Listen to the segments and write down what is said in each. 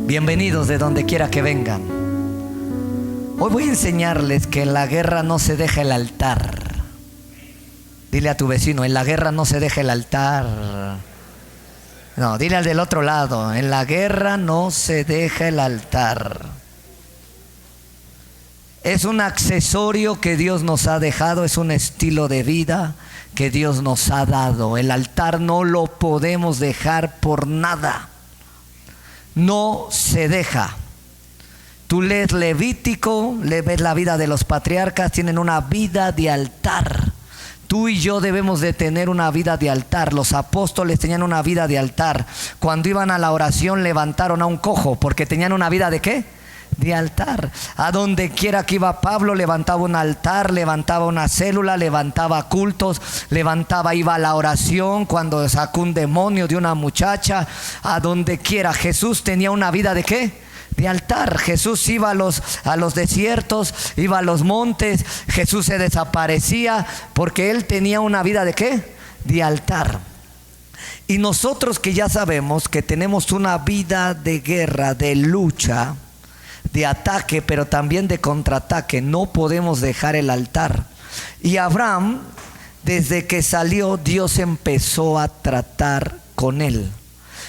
Bienvenidos de donde quiera que vengan. Hoy voy a enseñarles que en la guerra no se deja el altar. Dile a tu vecino, en la guerra no se deja el altar. No, dile al del otro lado, en la guerra no se deja el altar. Es un accesorio que Dios nos ha dejado, es un estilo de vida que Dios nos ha dado. El altar no lo podemos dejar por nada. No se deja. Tú lees Levítico, ves la vida de los patriarcas, tienen una vida de altar. Tú y yo debemos de tener una vida de altar. Los apóstoles tenían una vida de altar. Cuando iban a la oración levantaron a un cojo porque tenían una vida ¿de qué? De altar. A donde quiera que iba Pablo levantaba un altar, levantaba una célula, levantaba cultos, iba a la oración cuando sacó un demonio de una muchacha. A donde quiera Jesús tenía una vida ¿de qué? De altar. Jesús iba a los desiertos, iba a los montes. Jesús se desaparecía porque él tenía una vida ¿de qué? De altar. Y nosotros que ya sabemos que tenemos una vida de guerra, de lucha, de ataque, pero también de contraataque, no podemos dejar el altar. Y Abraham, desde que salió, Dios empezó a tratar con él,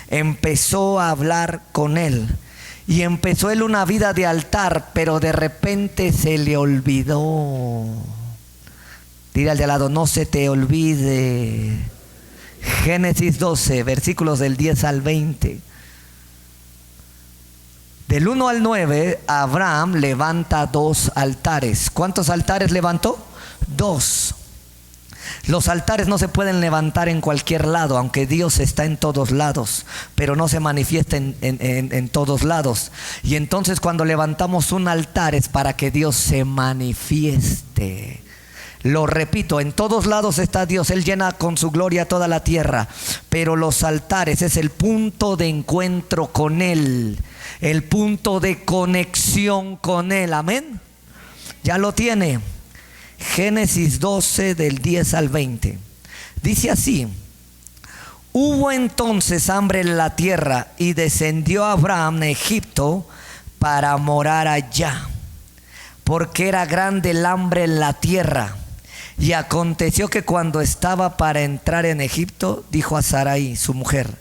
empezó a hablar con él, y empezó él una vida de altar, pero de repente se le olvidó. Dile al de al lado, no se te olvide. Génesis 12, versículos del 10 al 20. Del 1 al 9, Abraham levanta 2 altares. ¿Cuántos altares levantó? 2. Los altares no se pueden levantar en cualquier lado, aunque Dios está en todos lados, pero no se manifiesta en todos lados. Y entonces cuando levantamos un altar es para que Dios se manifieste. Lo repito, en todos lados está Dios, Él llena con su gloria toda la tierra, pero los altares es el punto de encuentro con Él, el punto de conexión con Él, amén. Ya lo tiene. Génesis 12 del 10 al 20. Dice así: hubo entonces hambre en la tierra y descendió Abraham a Egipto para morar allá, porque era grande el hambre en la tierra. Y aconteció que cuando estaba para entrar en Egipto, dijo a Sarai, su mujer: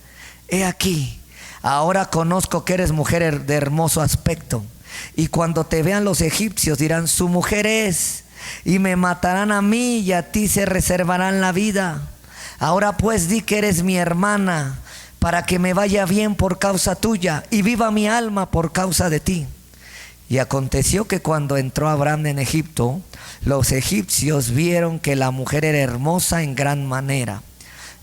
he aquí, ahora conozco que eres mujer de hermoso aspecto, y cuando te vean los egipcios dirán, su mujer es, y me matarán a mí y a ti se reservarán la vida. Ahora pues di que eres mi hermana, para que me vaya bien por causa tuya y viva mi alma por causa de ti. Y aconteció que cuando entró Abraham en Egipto, los egipcios vieron que la mujer era hermosa en gran manera.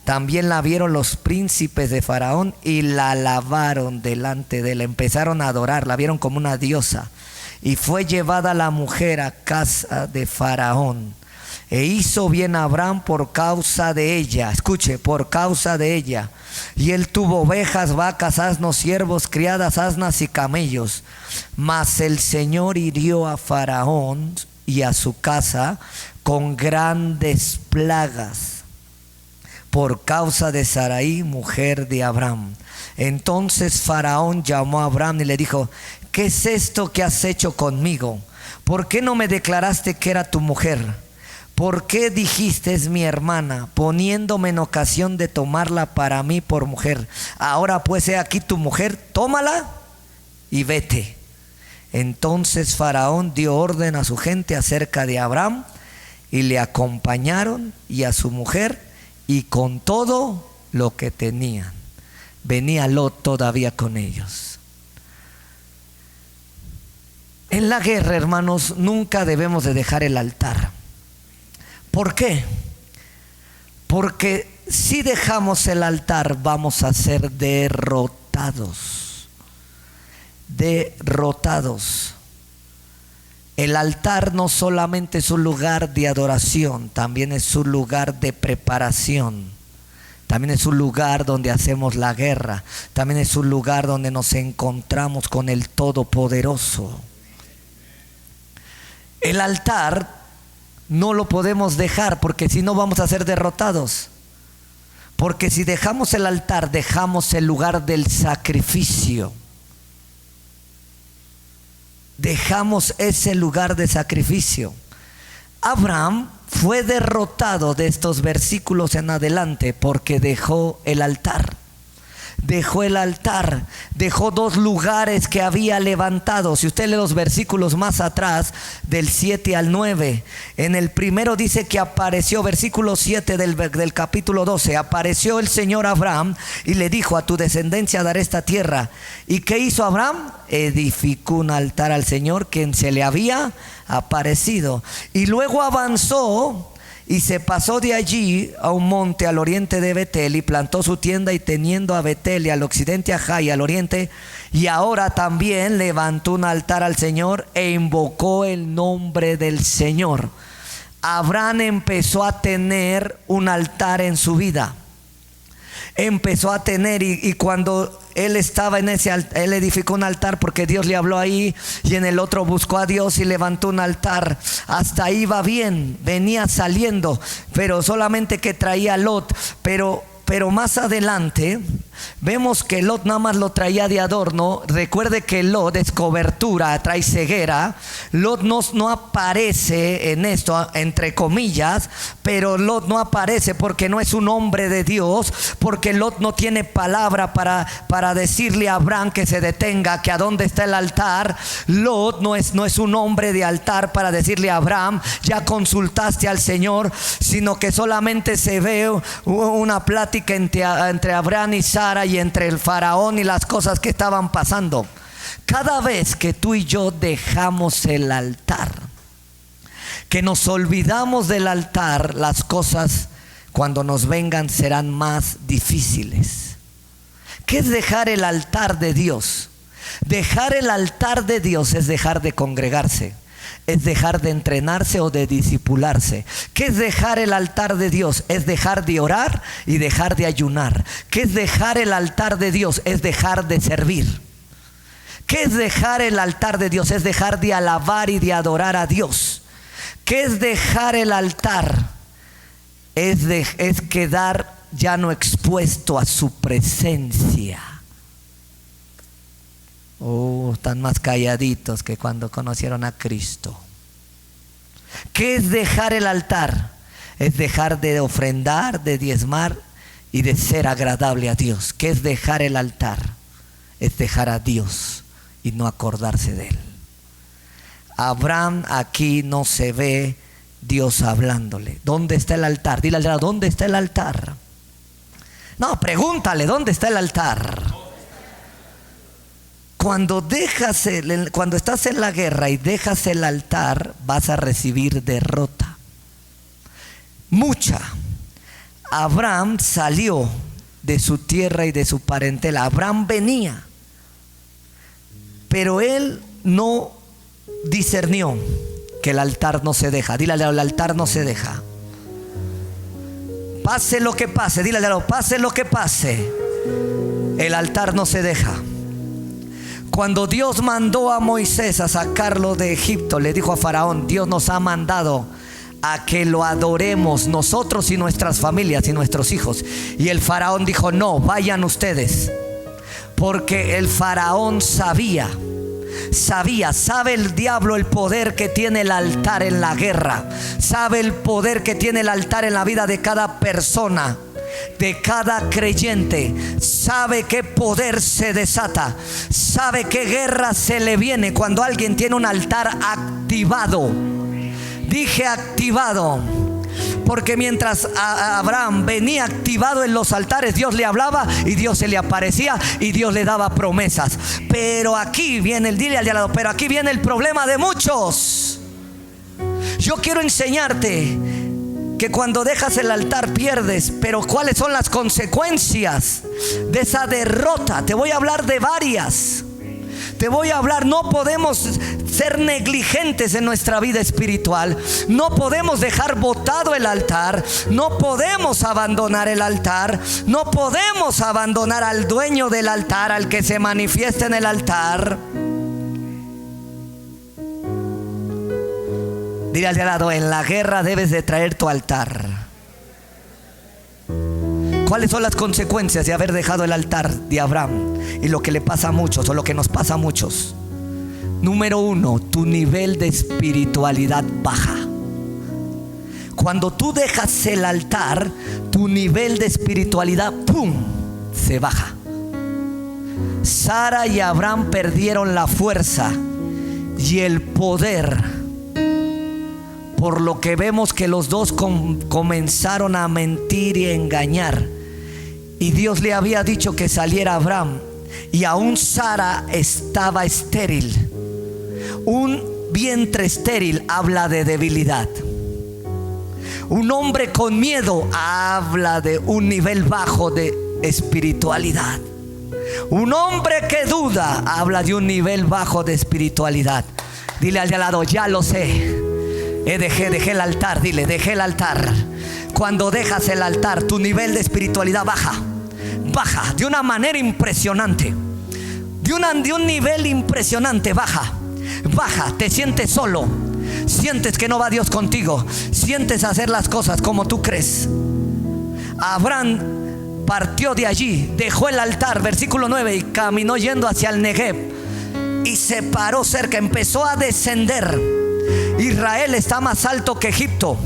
También la vieron los príncipes de Faraón y la alabaron delante de él. Empezaron a adorar, la vieron como una diosa. Y fue llevada la mujer a casa de Faraón. E hizo bien Abraham por causa de ella. Escuche, por causa de ella. Y él tuvo ovejas, vacas, asnos, siervos, criadas, asnas y camellos. Mas el Señor hirió a Faraón y a su casa con grandes plagas por causa de Sarai, mujer de Abraham. Entonces Faraón llamó a Abraham y le dijo: ¿qué es esto que has hecho conmigo? ¿Por qué no me declaraste que era tu mujer? ¿Por qué dijiste es mi hermana, poniéndome en ocasión de tomarla para mí por mujer? Ahora pues he aquí tu mujer, tómala y vete. Entonces Faraón dio orden a su gente acerca de Abraham, y le acompañaron y a su mujer y con todo lo que tenían. Venía Lot todavía con ellos. En la guerra, hermanos, nunca debemos de dejar el altar. ¿Por qué? Porque si dejamos el altar vamos a ser derrotados. Derrotados. El altar no solamente es un lugar de adoración, también es un lugar de preparación. También es un lugar donde hacemos la guerra. También es un lugar donde nos encontramos con el Todopoderoso. El altar no lo podemos dejar, porque si no vamos a ser derrotados. Porque si dejamos el altar, dejamos el lugar del sacrificio. dejamos ese lugar de sacrificio. Abraham fue derrotado de estos versículos en adelante porque dejó el altar. Dejó el altar, dejó dos lugares que había levantado. Si usted lee los versículos más atrás, del 7 al 9, en el primero dice que apareció, versículo 7 del capítulo 12, apareció el Señor a Abraham y le dijo: a tu descendencia daré esta tierra. ¿Y qué hizo Abraham? Edificó un altar al Señor, quien se le había aparecido. Y luego avanzó y se pasó de allí a un monte al oriente de Betel y plantó su tienda, y teniendo a Betel y al occidente a Jai al oriente, y ahora también levantó un altar al Señor e invocó el nombre del Señor. Abraham empezó a tener un altar en su vida. Empezó a tener, y cuando él estaba en ese altar, él edificó un altar porque Dios le habló ahí, y en el otro buscó a Dios y levantó un altar. Hasta ahí va bien, venía saliendo, pero solamente que traía Lot. Pero más adelante vemos que Lot nada más lo traía de adorno. Recuerde que Lot es cobertura, trae ceguera. Lot no aparece en esto, entre comillas, pero Lot no aparece porque no es un hombre de Dios, porque Lot no tiene palabra para decirle a Abraham que se detenga, que a dónde está el altar. Lot no es un hombre de altar para decirle a Abraham: ya consultaste al Señor, sino que solamente se ve una plática entre Abraham y Sara, y entre el faraón y las cosas que estaban pasando. Cada vez que tú y yo dejamos el altar, que nos olvidamos del altar, las cosas cuando nos vengan serán más difíciles. ¿Qué es dejar el altar de Dios? Dejar el altar de Dios es dejar de congregarse, es dejar de entrenarse o de discipularse. ¿Qué es dejar el altar de Dios? Es dejar de orar y dejar de ayunar. ¿Qué es dejar el altar de Dios? Es dejar de servir. ¿Qué es dejar el altar de Dios? Es dejar de alabar y de adorar a Dios. ¿Qué es dejar el altar? Es quedar ya no expuesto a su presencia. Están más calladitos que cuando conocieron a Cristo. ¿Qué es dejar el altar? Es dejar de ofrendar, de diezmar y de ser agradable a Dios. ¿Qué es dejar el altar? Es dejar a Dios y no acordarse de Él. Abraham aquí no se ve Dios hablándole. ¿Dónde está el altar? Dile al lado: ¿dónde está el altar? No, pregúntale: ¿dónde está el altar? Cuando estás en la guerra y dejas el altar, vas a recibir derrota. Mucha. Abraham salió de su tierra y de su parentela. Abraham venía, pero él no discernió que el altar no se deja. Dile al lado: el altar no se deja. Pase lo que pase. Dile al lado: pase lo que pase, el altar no se deja. Cuando Dios mandó a Moisés a sacarlo de Egipto, le dijo a Faraón: Dios nos ha mandado a que lo adoremos nosotros y nuestras familias y nuestros hijos. Y el Faraón dijo: no, vayan ustedes. Porque el Faraón sabe el diablo el poder que tiene el altar en la guerra. Sabe el poder que tiene el altar en la vida de cada persona, de cada creyente. Sabe qué poder se desata, sabe qué guerra se le viene cuando alguien tiene un altar activado. Dije activado, porque mientras Abraham venía activado en los altares, Dios le hablaba y Dios se le aparecía y Dios le daba promesas. Pero aquí viene dile al de al lado: pero aquí viene el problema de muchos. Yo quiero enseñarte que cuando dejas el altar pierdes, pero ¿cuáles son las consecuencias de esa derrota? Te voy a hablar de varias. No podemos ser negligentes en nuestra vida espiritual. No podemos dejar botado el altar. No podemos abandonar el altar. No podemos abandonar al dueño del altar, al que se manifiesta en el altar. Dile al de al lado: en la guerra debes de traer tu altar. ¿Cuáles son las consecuencias de haber dejado el altar de Abraham? Y lo que le pasa a muchos, o lo que nos pasa a muchos: Número uno, tu nivel de espiritualidad baja. Cuando tú dejas el altar, tu nivel de espiritualidad, ¡pum!, se baja. Sara y Abraham perdieron la fuerza y el poder, por lo que vemos que los dos comenzaron a mentir y engañar. Y Dios le había dicho que saliera Abraham, y aún Sara estaba estéril. Un vientre estéril habla de debilidad. Un hombre con miedo habla de un nivel bajo de espiritualidad. Un hombre que duda habla de un nivel bajo de espiritualidad. Dile al de al lado: ya lo sé. Dejé el altar. Dile: dejé el altar. Cuando dejas el altar, tu nivel de espiritualidad baja. Baja de una manera impresionante. De un nivel impresionante baja. Baja, te sientes solo. Sientes que no va Dios contigo. Sientes hacer las cosas como tú crees. Abraham partió de allí, dejó el altar, versículo 9, y caminó yendo hacia el Negev, y se paró cerca, empezó a descender. Israel está más alto que Egipto.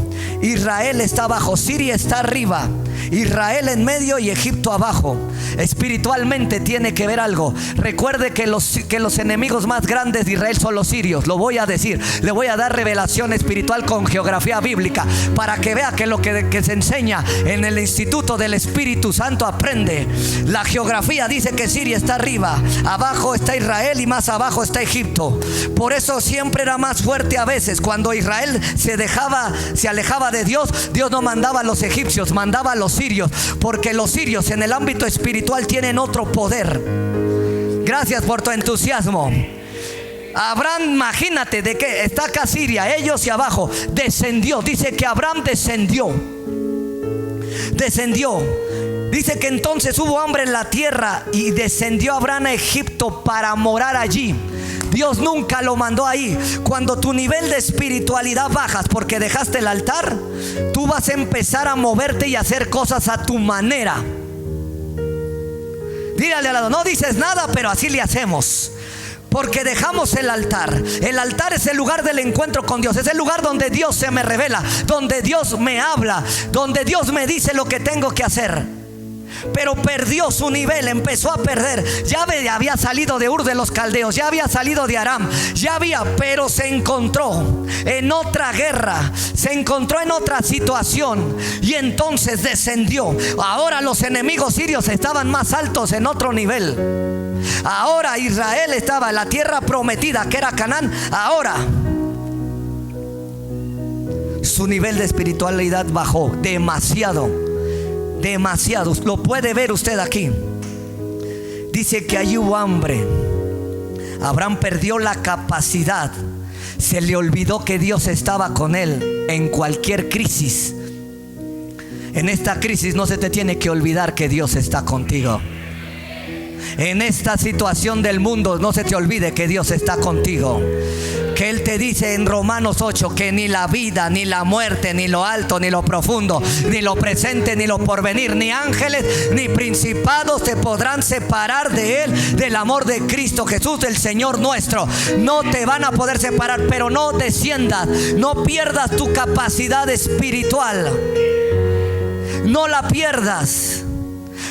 Israel está abajo, Siria está arriba, Israel en medio y Egipto abajo. Espiritualmente tiene que ver algo. Recuerde que los enemigos más grandes de Israel son los sirios. Lo voy a decir, le voy a dar revelación espiritual con geografía bíblica, para que vea que lo que se enseña en el Instituto del Espíritu Santo aprende. La geografía dice que Siria está arriba, abajo está Israel y más abajo está Egipto. Por eso siempre era más fuerte a veces. Cuando Israel se alejaba de Dios, Dios no mandaba a los egipcios, mandaba a los sirios, porque los sirios en el ámbito espiritual tienen otro poder. Gracias por tu entusiasmo. Abraham, imagínate de que está acá Siria, ellos y abajo, descendió. Dice que Abraham descendió. Dice que entonces hubo hambre en la tierra y descendió Abraham a Egipto para morar allí. Dios nunca lo mandó ahí. Cuando tu nivel de espiritualidad bajas porque dejaste el altar, tú vas a empezar a moverte y a hacer cosas a tu manera. Dígale al lado: no dices nada, pero así le hacemos. Porque dejamos el altar. El altar es el lugar del encuentro con Dios. Es el lugar donde Dios se me revela, donde Dios me habla, donde Dios me dice lo que tengo que hacer. Pero perdió su nivel, empezó a perder. Ya había salido de Ur de los Caldeos, ya había salido de Aram, pero se encontró en otra guerra, se encontró en otra situación, y entonces descendió. Ahora los enemigos sirios estaban más altos, en otro nivel. Ahora Israel estaba en la tierra prometida, que era Canaán. Ahora su nivel de espiritualidad bajó demasiado. Lo puede ver usted aquí. Dice que allí hubo hambre. Abraham perdió la capacidad. Se le olvidó que Dios estaba con él en cualquier crisis. En esta crisis no se te tiene que olvidar que Dios está contigo. En esta situación del mundo no se te olvide que Dios está contigo. Que Él te dice en Romanos 8 que ni la vida, ni la muerte, ni lo alto, ni lo profundo, ni lo presente, ni lo porvenir, ni ángeles, ni principados te podrán separar de Él, del amor de Cristo Jesús, del Señor nuestro. No te van a poder separar, pero no desciendas, no pierdas tu capacidad espiritual. No la pierdas.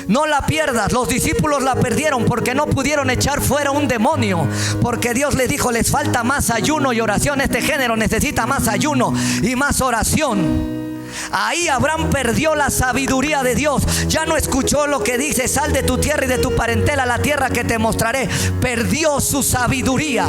No la pierdas. Los discípulos la perdieron porque no pudieron echar fuera un demonio, porque Dios les dijo: les falta más ayuno y oración. Este género necesita más ayuno y más oración. Ahí Abraham perdió la sabiduría de Dios. Ya no escuchó lo que dice: sal de tu tierra y de tu parentela a la tierra que te mostraré. Perdió su sabiduría.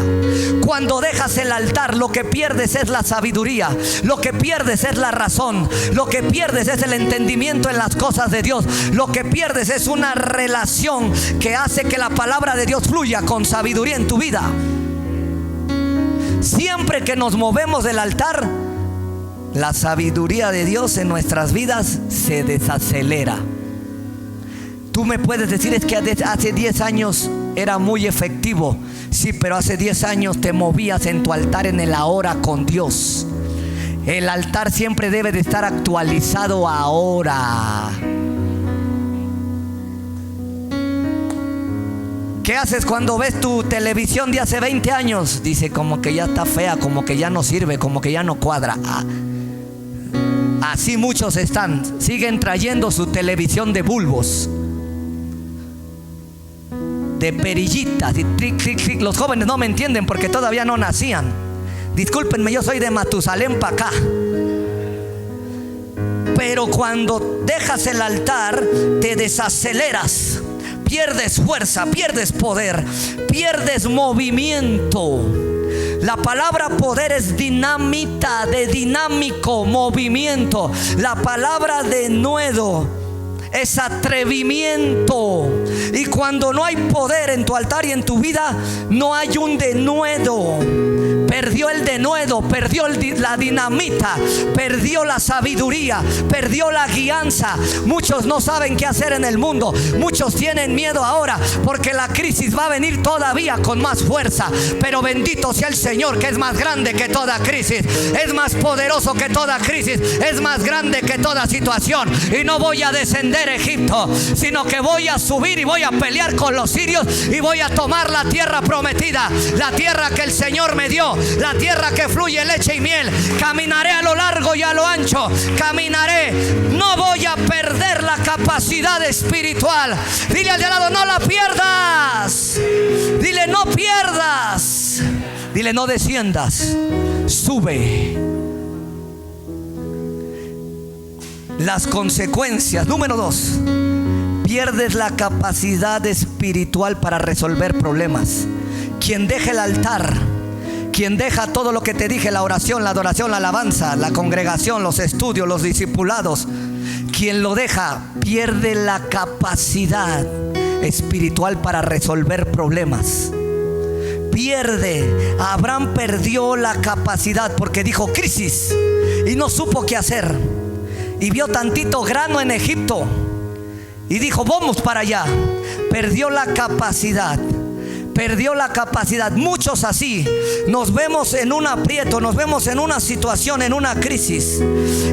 Cuando dejas el altar, lo que pierdes es la sabiduría, lo que pierdes es la razón, lo que pierdes es el entendimiento en las cosas de Dios, lo que pierdes es una relación que hace que la palabra de Dios fluya con sabiduría en tu vida. Siempre que nos movemos del altar, la sabiduría de Dios en nuestras vidas se desacelera. Tú me puedes decir: es que hace 10 años era muy efectivo. Sí, pero hace 10 años te movías en tu altar en el ahora con Dios. El altar siempre debe de estar actualizado ahora. ¿Qué haces cuando ves tu televisión de hace 20 años? Dice, como que ya está fea, como que ya no sirve, como que ya no cuadra. Así muchos están. Siguen trayendo su televisión de bulbos, de perillitas y clic, clic, clic. Los jóvenes no me entienden porque todavía no nacían. Discúlpenme, yo soy de Matusalén para acá. Pero cuando dejas el altar, te desaceleras, pierdes fuerza, pierdes poder, pierdes movimiento. La palabra poder es dinamita, de dinámico, movimiento. La palabra denuedo es atrevimiento. Y cuando no hay poder en tu altar y en tu vida, no hay un denuedo. Perdió el denuedo, perdió la dinamita, perdió la sabiduría, perdió la guianza. Muchos no saben qué hacer en el mundo. Muchos tienen miedo ahora porque la crisis va a venir todavía con más fuerza. Pero bendito sea el Señor, que es más grande que toda crisis, es más poderoso que toda crisis, es más grande que toda situación. Y no voy a descender a Egipto, sino que voy a subir y voy a pelear con los sirios y voy a tomar la tierra prometida, la tierra que el Señor me dio, la tierra que fluye leche y miel. Caminaré a lo largo y a lo ancho, caminaré. No voy a perder la capacidad espiritual. Dile al de al lado, no la pierdas. Dile, no pierdas. Dile, no desciendas, sube. Las consecuencias. Número 2, pierdes la capacidad espiritual para resolver problemas. Quien deja el altar, quien deja todo lo que te dije, la oración, la adoración, la alabanza, la congregación, los estudios, los discipulados, quien lo deja, pierde la capacidad espiritual para resolver problemas. Pierde. Abraham perdió la capacidad porque dijo crisis y no supo qué hacer. Y vio tantito grano en Egipto y dijo, vamos para allá. Perdió la capacidad. Perdió la capacidad. Muchos así. Nos vemos en un aprieto, nos vemos en una situación, en una crisis,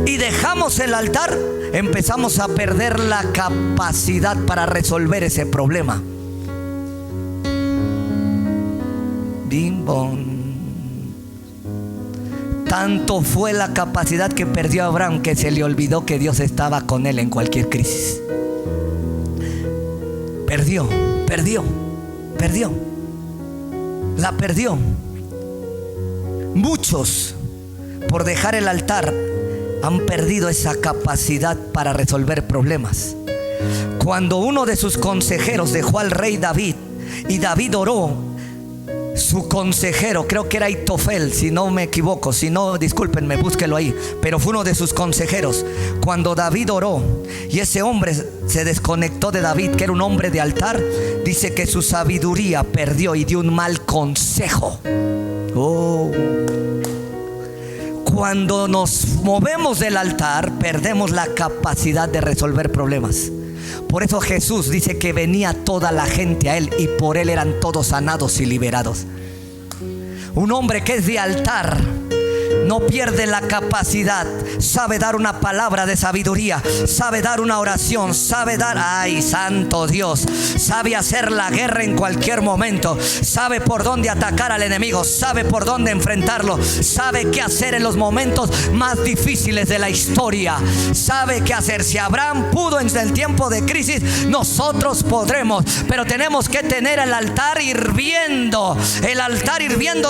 y dejamos el altar, empezamos a perder la capacidad para resolver ese problema. Bim, bom. Tanto fue la capacidad que perdió Abraham que se le olvidó que Dios estaba con él en cualquier crisis. Perdió. La perdió. Muchos, por dejar el altar, han perdido esa capacidad para resolver problemas. Cuando uno de sus consejeros dejó al rey David y David oró, su consejero, creo que era Aitofel, si no me equivoco, si no, discúlpenme, búsquelo ahí, pero fue uno de sus consejeros. Cuando David oró y ese hombre se desconectó de David, que era un hombre de altar, dice que su sabiduría perdió y dio un mal consejo. Cuando nos movemos del altar, perdemos la capacidad de resolver problemas. Por eso Jesús dice que venía toda la gente a él y por él eran todos sanados y liberados. Un hombre que es de altar no pierde la capacidad, sabe dar una palabra de sabiduría, sabe dar una oración, sabe dar, ay, santo Dios, sabe hacer la guerra en cualquier momento, sabe por dónde atacar al enemigo, sabe por dónde enfrentarlo, sabe qué hacer en los momentos más difíciles de la historia, sabe qué hacer. Si Abraham pudo en el tiempo de crisis, nosotros podremos, pero tenemos que tener el altar hirviendo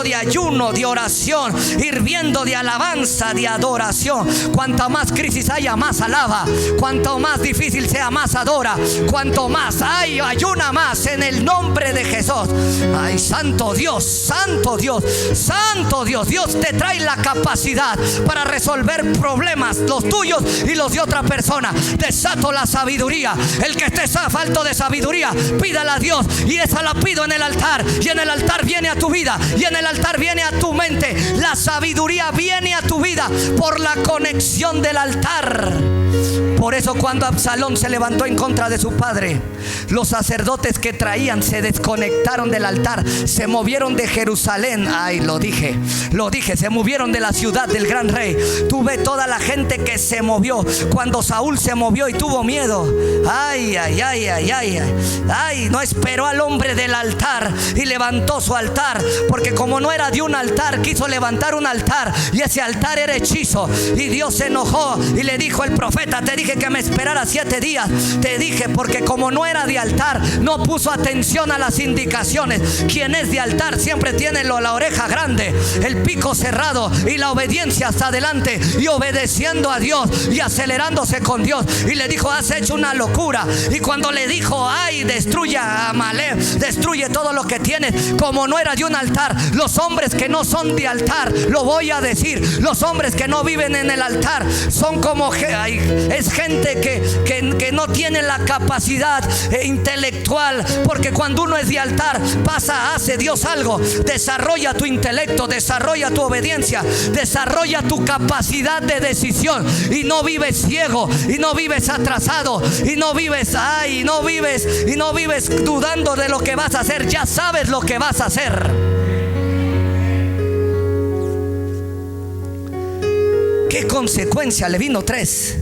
de ayuno, de oración, hirviendo de alabanza, de adoración. Cuanto más crisis haya, más alaba. Cuanto más difícil sea, más adora. Cuanto más ayuna más en el nombre de Jesús. Ay, santo Dios, santo Dios, santo Dios. Dios te trae la capacidad para resolver problemas, los tuyos y los de otra persona. Desato la sabiduría. El que esté falto de sabiduría, pídala a Dios, y esa la pido en el altar. Y en el altar viene a tu vida, y en el altar viene a tu mente. La sabiduría viene a tu vida por la conexión del altar. Por eso cuando Absalón se levantó en contra de su padre, los sacerdotes que traían se desconectaron del altar, se movieron de Jerusalén. Ay, lo dije, se movieron de la ciudad del gran rey. Tuve toda la gente que se movió cuando Saúl se movió y tuvo miedo. Ay, no esperó al hombre del altar y levantó su altar, porque como no era de un altar, quiso levantar un altar, y ese altar era hechizo. Y Dios se enojó y le dijo el profeta: te dije que me esperara 7 días. Te dije, porque como no era de altar, no puso atención a las indicaciones. Quien es de altar siempre tiene la oreja grande, el pico cerrado y la obediencia hasta adelante, y obedeciendo a Dios y acelerándose con Dios. Y le dijo: has hecho una locura. Y cuando le dijo: ay, destruye a Amalek, destruye todo lo que tienes, como no era de un altar, los hombres que no son de altar, lo voy a decir, los hombres que no viven en el altar son como es gente que no tiene la capacidad intelectual, porque cuando uno es de altar, hace Dios algo, desarrolla tu intelecto, desarrolla tu obediencia, desarrolla tu capacidad de decisión, y no vives ciego, y no vives atrasado, y no vives dudando de lo que vas a hacer. Ya sabes lo que vas a hacer. ¿Qué consecuencia le vino? 3.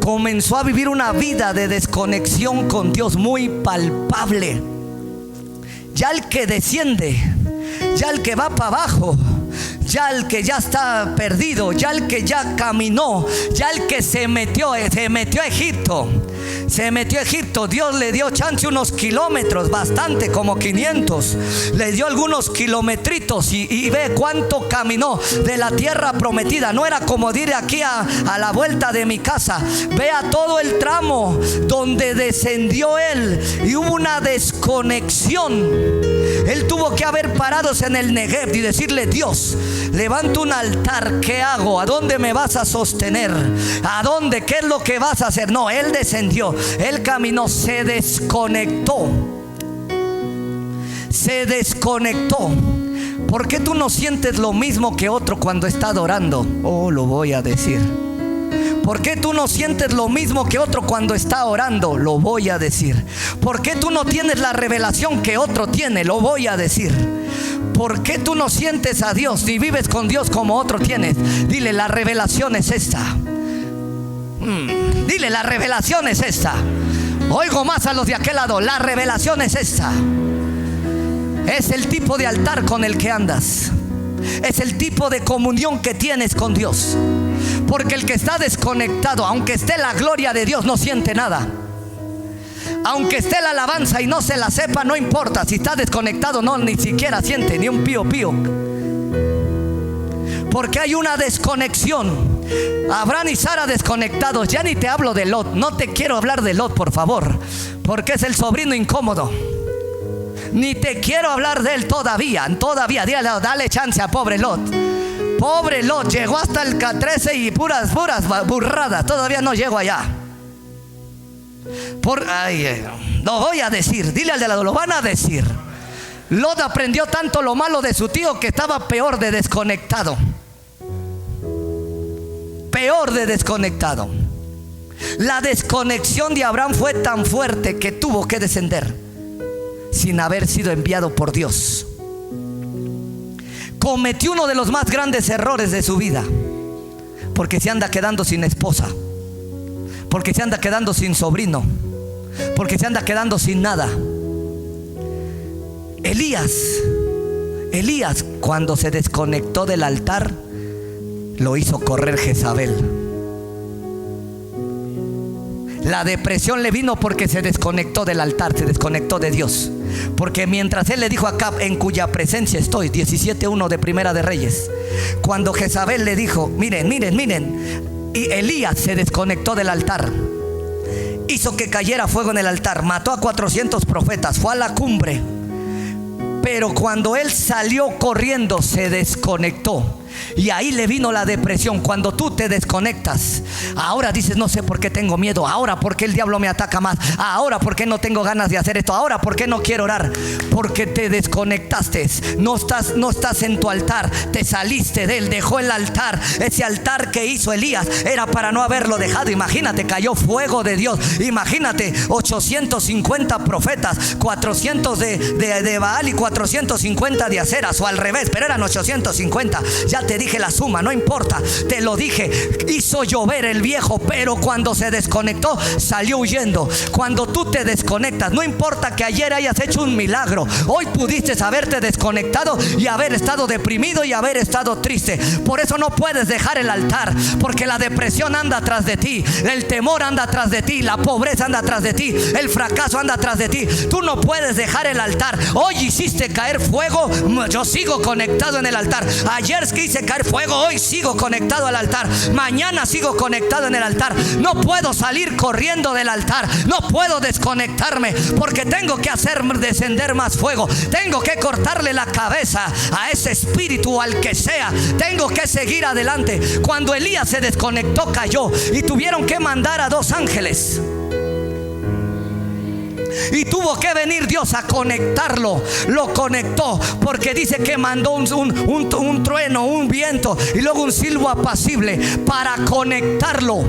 Comenzó a vivir una vida de desconexión con Dios muy palpable. Ya el que desciende, ya el que va para abajo, ya el que ya está perdido, ya el que ya caminó, ya el que se metió a Egipto. Dios le dio chance unos kilómetros, bastante, como 500. Le dio algunos kilometritos y ve cuánto caminó de la tierra prometida. No era como de ir aquí a la vuelta de mi casa. Vea todo el tramo donde descendió él, y hubo una desconexión. Él tuvo que haber parados en el Negev y decirle: Dios, levanto un altar, ¿qué hago? ¿A dónde me vas a sostener? ¿A dónde? ¿Qué es lo que vas a hacer? No, él descendió, él caminó, se desconectó. ¿Por qué tú no sientes lo mismo que otro cuando está adorando? Oh, lo voy a decir. ¿Por qué tú no sientes lo mismo que otro cuando está orando? Lo voy a decir. ¿Por qué tú no tienes la revelación que otro tiene? Lo voy a decir. ¿Por qué tú no sientes a Dios ni vives con Dios como otro tienes? Dile: la revelación es esta. Dile: la revelación es esta. Oigo más a los de aquel lado: la revelación es esta. Es el tipo de altar con el que andas, es el tipo de comunión que tienes con Dios. Porque el que está desconectado, aunque esté la gloria de Dios, no siente nada. Aunque esté la alabanza y no se la sepa, no importa. Si está desconectado, no, ni siquiera siente ni un pío. Porque hay una desconexión. Abraham y Sara desconectados. Ya ni te hablo de Lot. No te quiero hablar de Lot, por favor, porque es el sobrino incómodo. Ni te quiero hablar de él todavía. Dale chance a pobre Lot. Pobre Lot, llegó hasta el K13 y puras burradas. Todavía no llego allá. Lo voy a decir. Dile al de lado, lo van a decir. Lot aprendió tanto lo malo de su tío que estaba peor de desconectado. La desconexión de Abraham fue tan fuerte que tuvo que descender sin haber sido enviado por Dios. Cometió uno de los más grandes errores de su vida, porque se anda quedando sin esposa, porque se anda quedando sin sobrino, porque se anda quedando sin nada. Elías, cuando se desconectó del altar, lo hizo correr Jezabel. La depresión le vino porque se desconectó del altar, se desconectó de Dios. Porque mientras él le dijo a Acab: en cuya presencia estoy, 17:1 de Primera de Reyes. Cuando Jezabel le dijo: miren, y Elías se desconectó del altar, hizo que cayera fuego en el altar, mató a 400 profetas, fue a la cumbre. Pero cuando él salió corriendo, se desconectó. Y ahí le vino la depresión. Cuando tú te desconectas, ahora dices: no sé por qué tengo miedo, ahora por qué el diablo me ataca más, ahora por qué no tengo ganas de hacer esto, ahora por qué no quiero orar. Porque te desconectaste. No estás en tu altar, te saliste de él. Dejó el altar. Ese altar que hizo Elías era para no haberlo dejado. Imagínate, cayó fuego de Dios. Imagínate, 850 profetas, 400 de Baal y 450 de Aceras, o al revés, pero eran 850. Ya te dije la suma, no importa, te lo dije. Hizo llover el viejo, pero cuando se desconectó salió huyendo. Cuando tú te desconectas, no importa que ayer hayas hecho un milagro, hoy pudiste haberte desconectado y haber estado deprimido y haber estado triste. Por eso no puedes dejar el altar, porque la depresión anda atrás de ti, el temor anda atrás de ti, la pobreza anda atrás de ti, el fracaso anda atrás de ti. Tú no puedes dejar el altar. Hoy hiciste caer fuego, yo sigo conectado en el altar. Ayer quise caer fuego, hoy sigo conectado al altar. Mañana sigo conectado en el altar. No puedo salir corriendo del altar, no puedo desconectarme, porque tengo que hacer descender más fuego. Tengo que cortarle la cabeza a ese espíritu, al que sea. Tengo que seguir adelante. Cuando Elías se desconectó, cayó, y tuvieron que mandar a 2 ángeles. Y tuvo que venir Dios a conectarlo. Lo conectó, porque dice que mandó un trueno, un viento y luego un silbo apacible para conectarlo.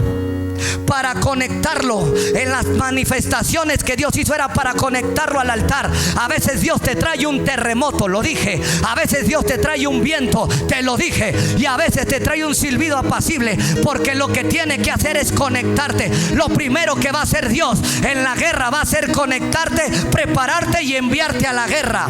Para conectarlo. En las manifestaciones que Dios hizo era para conectarlo al altar. A veces Dios te trae un terremoto, lo dije. A veces Dios te trae un viento, te lo dije. Y a veces te trae un silbido apacible, porque lo que tiene que hacer es conectarte. Lo primero que va a hacer Dios en la guerra va a ser conectarte, prepararte y enviarte a la guerra.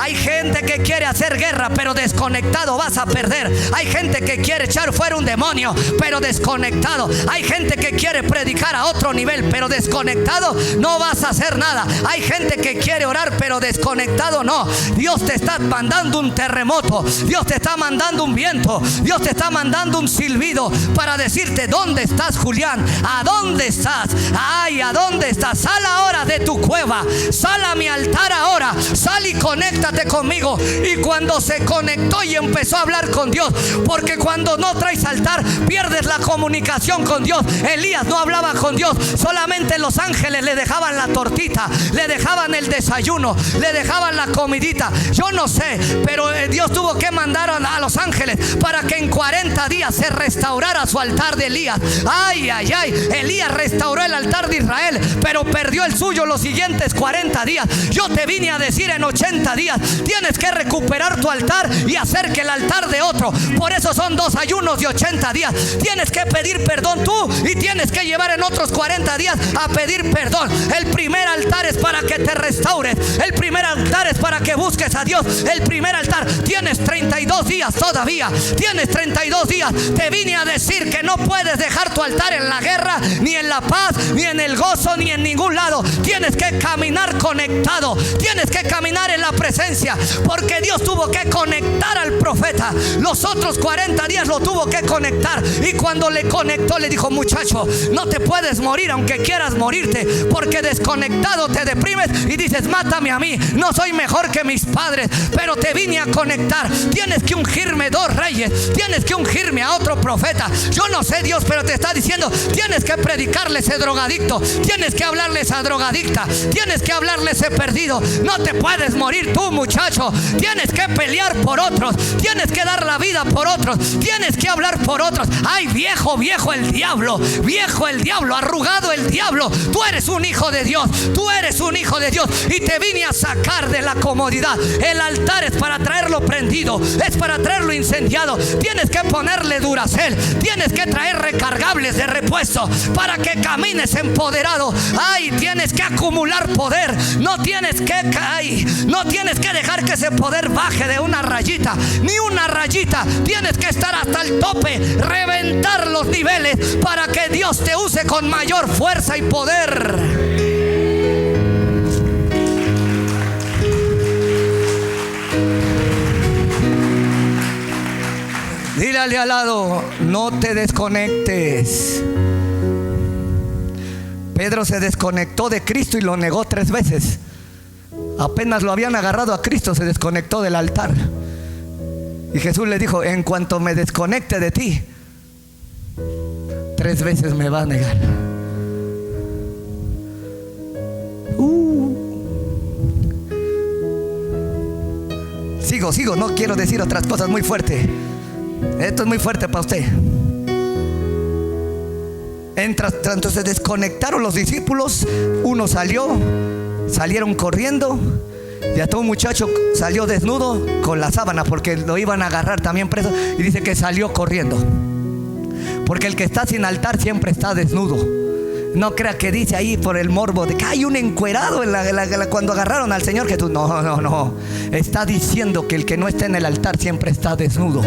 Hay gente que quiere hacer guerra, pero desconectado vas a perder. Hay gente que quiere echar fuera un demonio, pero desconectado. Hay gente que quiere predicar a otro nivel, pero desconectado no vas a hacer nada. Hay gente que quiere orar, pero desconectado no. Dios te está mandando un terremoto, Dios te está mandando un viento, Dios te está mandando un silbido para decirte: ¿dónde estás, Julián? ¿A dónde estás? Ay, ¿a dónde estás? Sal ahora de tu cueva, sal a mi altar ahora, sal y conéctate conmigo. Y cuando se conectó y empezó a hablar con Dios, porque cuando no traes altar pierdes la comunicación con Dios. Elías no hablaba con Dios, solamente los ángeles le dejaban la tortita, le dejaban el desayuno, le dejaban la comidita. Yo no sé, pero Dios tuvo que mandar a los ángeles para que en 40 días se restaurara su altar de Elías. Ay, ay, ay. Elías restauró el altar de Israel, pero perdió el suyo los siguientes 40 días. Yo te vine a decir: en 80 días tienes que recuperar tu altar y hacer que el altar de otro. Por eso son 2 ayunos de 80 días. Tienes que pedir perdón tú y tienes que llevar en otros 40 días a pedir perdón. El primer altar es para que te restaures. El primer altar es para que busques a Dios. El primer altar. Tienes 32 días todavía. Tienes 32 días. Te vine a decir que no puedes dejar tu altar en la guerra, ni en la paz, ni en el gozo, ni en ningún lado. Tienes que caminar conectado. Tienes que caminar en la presencia, porque Dios tuvo que conectar al profeta. Los otros 40 días lo tuvo que conectar. Y cuando le conectó, le dijo: muchacho, no te puedes morir aunque quieras morirte, porque desconectado te deprimes y dices: mátame a mí, no soy mejor que mis padres. Pero te vine a conectar. Tienes que ungirme 2 reyes, tienes que ungirme a otro profeta. Yo no sé, Dios, pero te está diciendo: tienes que predicarle a ese drogadicto, tienes que hablarle a esa drogadicta, tienes que hablarle a ese perdido. No te puedes morir tú, muchacho. Tienes que pelear por otros, tienes que dar la vida por otros, tienes que hablar por otros. Ay, viejo, viejo el diablo, viejo el diablo, arrugado el diablo. Tú eres un hijo de Dios, tú eres un hijo de Dios, y te vine a sacar de la comodidad. El altar es para traerlo prendido, es para traerlo incendiado. Tienes que ponerle Duracell, tienes que traer recargables de repuesto para que camines empoderado. Ay, tienes que acumular poder. No tienes que dejar que ese poder baje de una rayita, ni una rayita. Tienes que estar hasta el tope, reventar los niveles para que Dios te use con mayor fuerza y poder. Dile al lado: no te desconectes. Pedro se desconectó de Cristo y lo negó 3 veces. Apenas lo habían agarrado a Cristo, se desconectó del altar. Y Jesús le dijo: en cuanto me desconecte de ti, 3 veces me va a negar. Sigo, no quiero decir otras cosas muy fuertes. Esto es muy fuerte para usted. Entonces se desconectaron los discípulos. Uno salieron corriendo. Y hasta un muchacho salió desnudo con la sábana, porque lo iban a agarrar también preso. Y dice que salió corriendo, porque el que está sin altar siempre está desnudo. No crea que dice ahí por el morbo de que hay un encuerado cuando agarraron al Señor Jesús. No. Está diciendo que el que no está en el altar siempre está desnudo.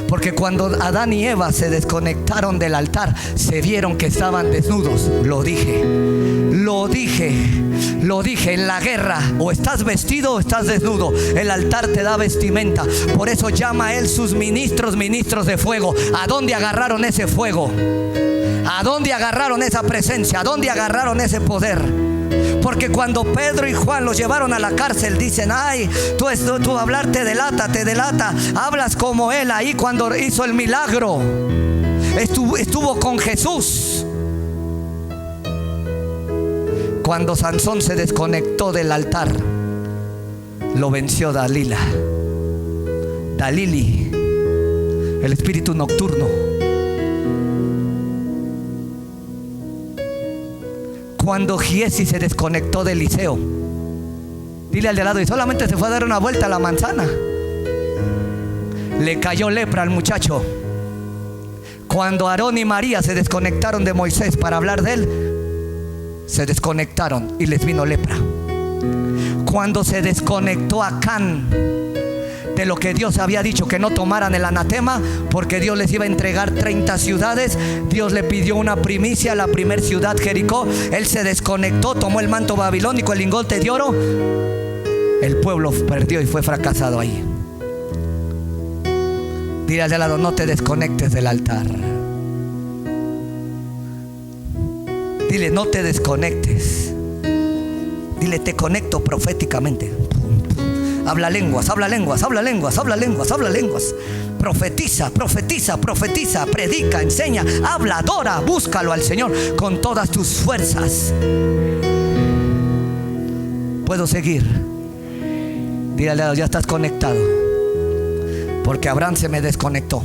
Porque cuando Adán y Eva se desconectaron del altar, se vieron que estaban desnudos. Lo dije. En la guerra, o estás vestido o estás desnudo. El altar te da vestimenta. Por eso llama a él sus ministros de fuego. ¿A dónde agarraron ese fuego? ¿A dónde agarraron esa presencia? ¿A dónde agarraron ese poder? Porque cuando Pedro y Juan los llevaron a la cárcel, dicen: ay, tú hablar te delata. Hablas como él ahí cuando hizo el milagro. Estuvo con Jesús. Cuando Sansón se desconectó del altar, lo venció Dalili, el espíritu nocturno. Cuando Giesi se desconectó de Eliseo, dile al de al lado: y solamente se fue a dar una vuelta a la manzana, le cayó lepra al muchacho. Cuando Aarón y María se desconectaron de Moisés para hablar de él, se desconectaron y les vino lepra. Cuando se desconectó Acán de lo que Dios había dicho, que no tomaran el anatema, porque Dios les iba a entregar 30 ciudades. Dios le pidió una primicia, la primer ciudad, Jericó. Él se desconectó, tomó el manto babilónico, el lingote de oro. El pueblo perdió y fue fracasado ahí. Dile al de al lado: no te desconectes del altar. Dile: no te desconectes. Dile: te conecto proféticamente. Habla lenguas. Profetiza, predica, enseña, habla, adora, búscalo al Señor con todas tus fuerzas. ¿Puedo seguir? Dile al lado: ya estás conectado. Porque Abraham se me desconectó.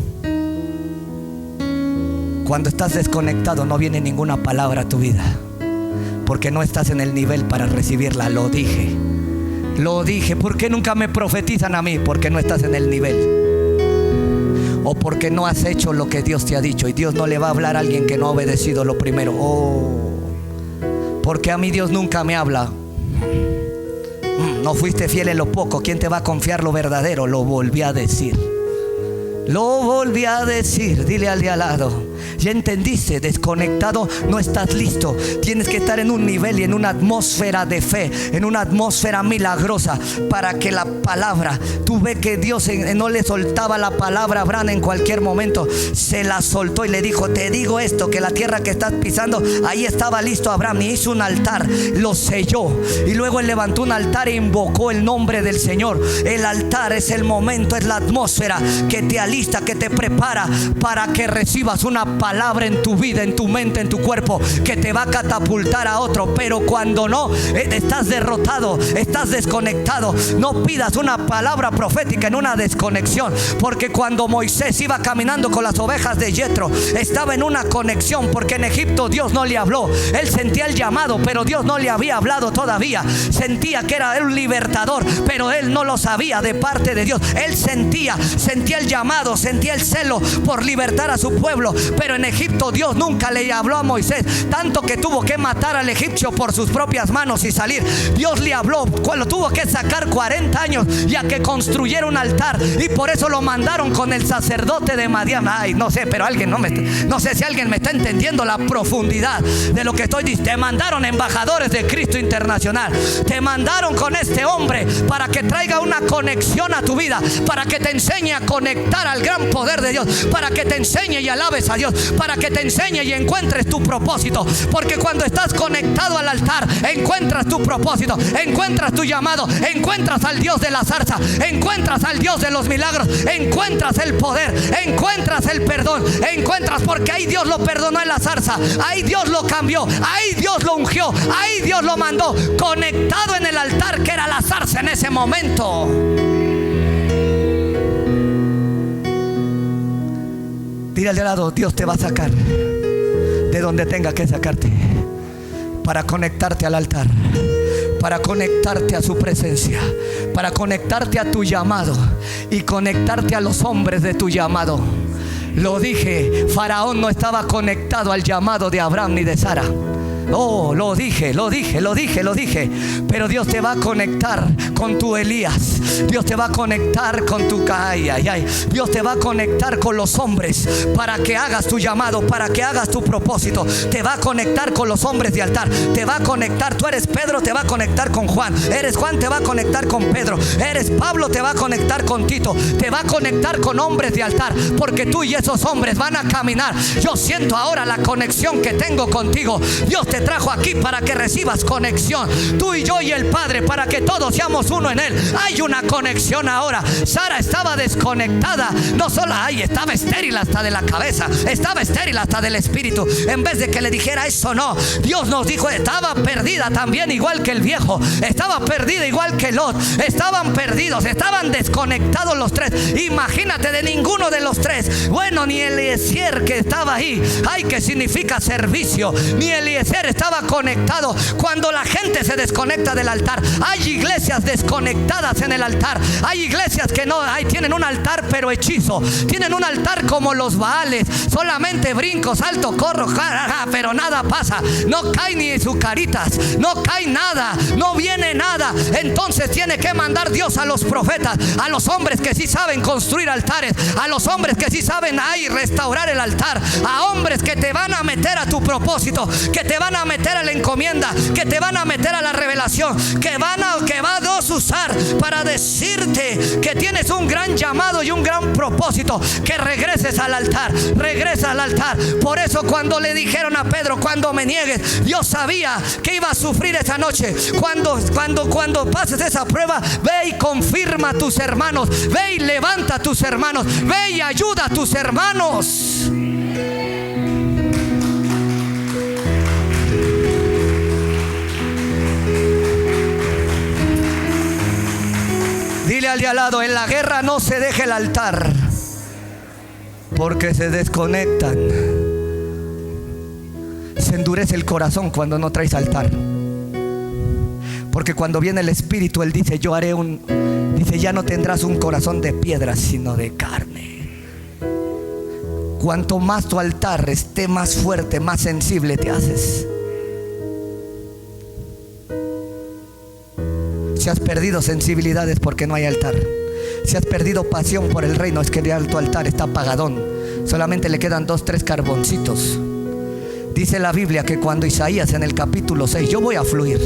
Cuando estás desconectado, no viene ninguna palabra a tu vida, porque no estás en el nivel para recibirla. Lo dije. ¿Por qué nunca me profetizan a mí? Porque no estás en el nivel, o porque no has hecho lo que Dios te ha dicho. Y Dios no le va a hablar a alguien que no ha obedecido lo primero. Porque a mí Dios nunca me habla. No fuiste fiel en lo poco, ¿quién te va a confiar lo verdadero? Lo volví a decir. Dile al de al lado: ya entendiste, desconectado no estás listo. Tienes que estar en un nivel y en una atmósfera de fe, en una atmósfera milagrosa, para que la palabra, tú ves que Dios no le soltaba la palabra a Abraham en cualquier momento. Se la soltó y le dijo: te digo esto, que la tierra que estás pisando, ahí estaba listo Abraham, y hizo un altar, lo selló, y luego él levantó un altar e invocó el nombre del Señor. El altar es el momento, es la atmósfera que te alista, que te prepara para que recibas una palabra en tu vida, en tu mente, en tu cuerpo, que te va a catapultar a otro. Pero cuando no, estás derrotado, estás desconectado. No pidas una palabra profética en una desconexión, porque cuando Moisés iba caminando con las ovejas de Yetro, estaba en una conexión, porque en Egipto Dios no le habló. Él sentía el llamado, pero Dios no le había hablado todavía. Sentía que era un libertador, pero él no lo sabía de parte de Dios. Él sentía el llamado, sentía el celo por libertar a su pueblo, pero en Egipto Dios nunca le habló a Moisés, tanto que tuvo que matar al egipcio por sus propias manos y salir. Dios le habló cuando tuvo que sacar 40 años y a que construyera un altar, y por eso lo mandaron con el sacerdote de Madián. Ay, no sé, pero no sé si alguien me está entendiendo la profundidad de lo que estoy diciendo. Te mandaron embajadores de Cristo Internacional, te mandaron con este hombre para que traiga una conexión a tu vida, para que te enseñe a conectar al gran poder de Dios, para que te enseñe y alabes a Dios. para que te enseñe y encuentres tu propósito. Porque cuando estás conectado al altar, encuentras tu propósito, encuentras tu llamado, encuentras al Dios de la zarza, encuentras al Dios de los milagros, encuentras el poder, encuentras el perdón, encuentras, porque ahí Dios lo perdonó en la zarza, ahí Dios lo cambió, ahí Dios lo ungió, ahí Dios lo mandó, conectado en el altar que era la zarza en ese momento. Dile al de al lado: Dios te va a sacar de donde tenga que sacarte para conectarte al altar, para conectarte a su presencia, para conectarte a tu llamado y conectarte a los hombres de tu llamado. Lo dije, Faraón no estaba conectado al llamado de Abraham ni de Sara. Oh, lo dije. Pero Dios te va a conectar con tu Elías. Dios te va a conectar con tu Dios te va a conectar con los hombres para que hagas tu llamado, para que hagas tu propósito. Te va a conectar con los hombres de altar. Te va a conectar. Tú eres Pedro, te va a conectar con Juan. Eres Juan, te va a conectar con Pedro. Eres Pablo, te va a conectar con Tito. Te va a conectar con hombres de altar, porque tú y esos hombres van a caminar. Yo siento ahora la conexión que tengo contigo. Dios te trajo aquí para que recibas conexión, tú y yo y el Padre, para que todos seamos uno en Él. Hay una conexión ahora. Sara estaba desconectada, no solo estaba estéril hasta de la cabeza, estaba estéril hasta del espíritu. En vez de que le dijera eso, no, Dios nos dijo, estaba perdida también igual que el viejo, estaba perdida igual que Lot, estaban perdidos, estaban desconectados los tres. Imagínate, de ninguno de los tres, bueno, ni Eliezer, que estaba ahí, que significa servicio, ni Eliezer estaba conectado. Cuando la gente se desconecta del altar, hay iglesias desconectadas en el altar. Hay iglesias que no tienen un altar pero hechizo, tienen un altar como los Baales, solamente brinco, salto, corro, pero nada pasa, no cae ni azucaritas, no cae nada, no viene nada. Entonces tiene que mandar Dios a los profetas, a los hombres que sí saben construir altares, a los hombres que sí saben restaurar el altar, a hombres que te van a meter a tu propósito, que te van a meter a la encomienda, que te van a meter a la revelación, que va a Dios usar para decirte que tienes un gran llamado y un gran propósito, que regreses al altar, regresa al altar. Por eso cuando le dijeron a Pedro, cuando me niegues, Dios sabía que iba a sufrir esa noche. Cuando pases esa prueba, ve y confirma a tus hermanos, ve y levanta a tus hermanos, ve y ayuda a tus hermanos. Dile al de al lado: en la guerra no se deje el altar, porque se desconectan. Se endurece el corazón cuando no traes altar, porque cuando viene el Espíritu, Él dice: ya no tendrás un corazón de piedra, sino de carne. Cuanto más tu altar esté más fuerte, más sensible te haces. Si has perdido sensibilidades porque no hay altar, si has perdido pasión por el reino, es que tu altar está apagadón. Solamente le quedan 2, 3 carboncitos. Dice la Biblia que cuando Isaías, en el capítulo 6, yo voy a fluir,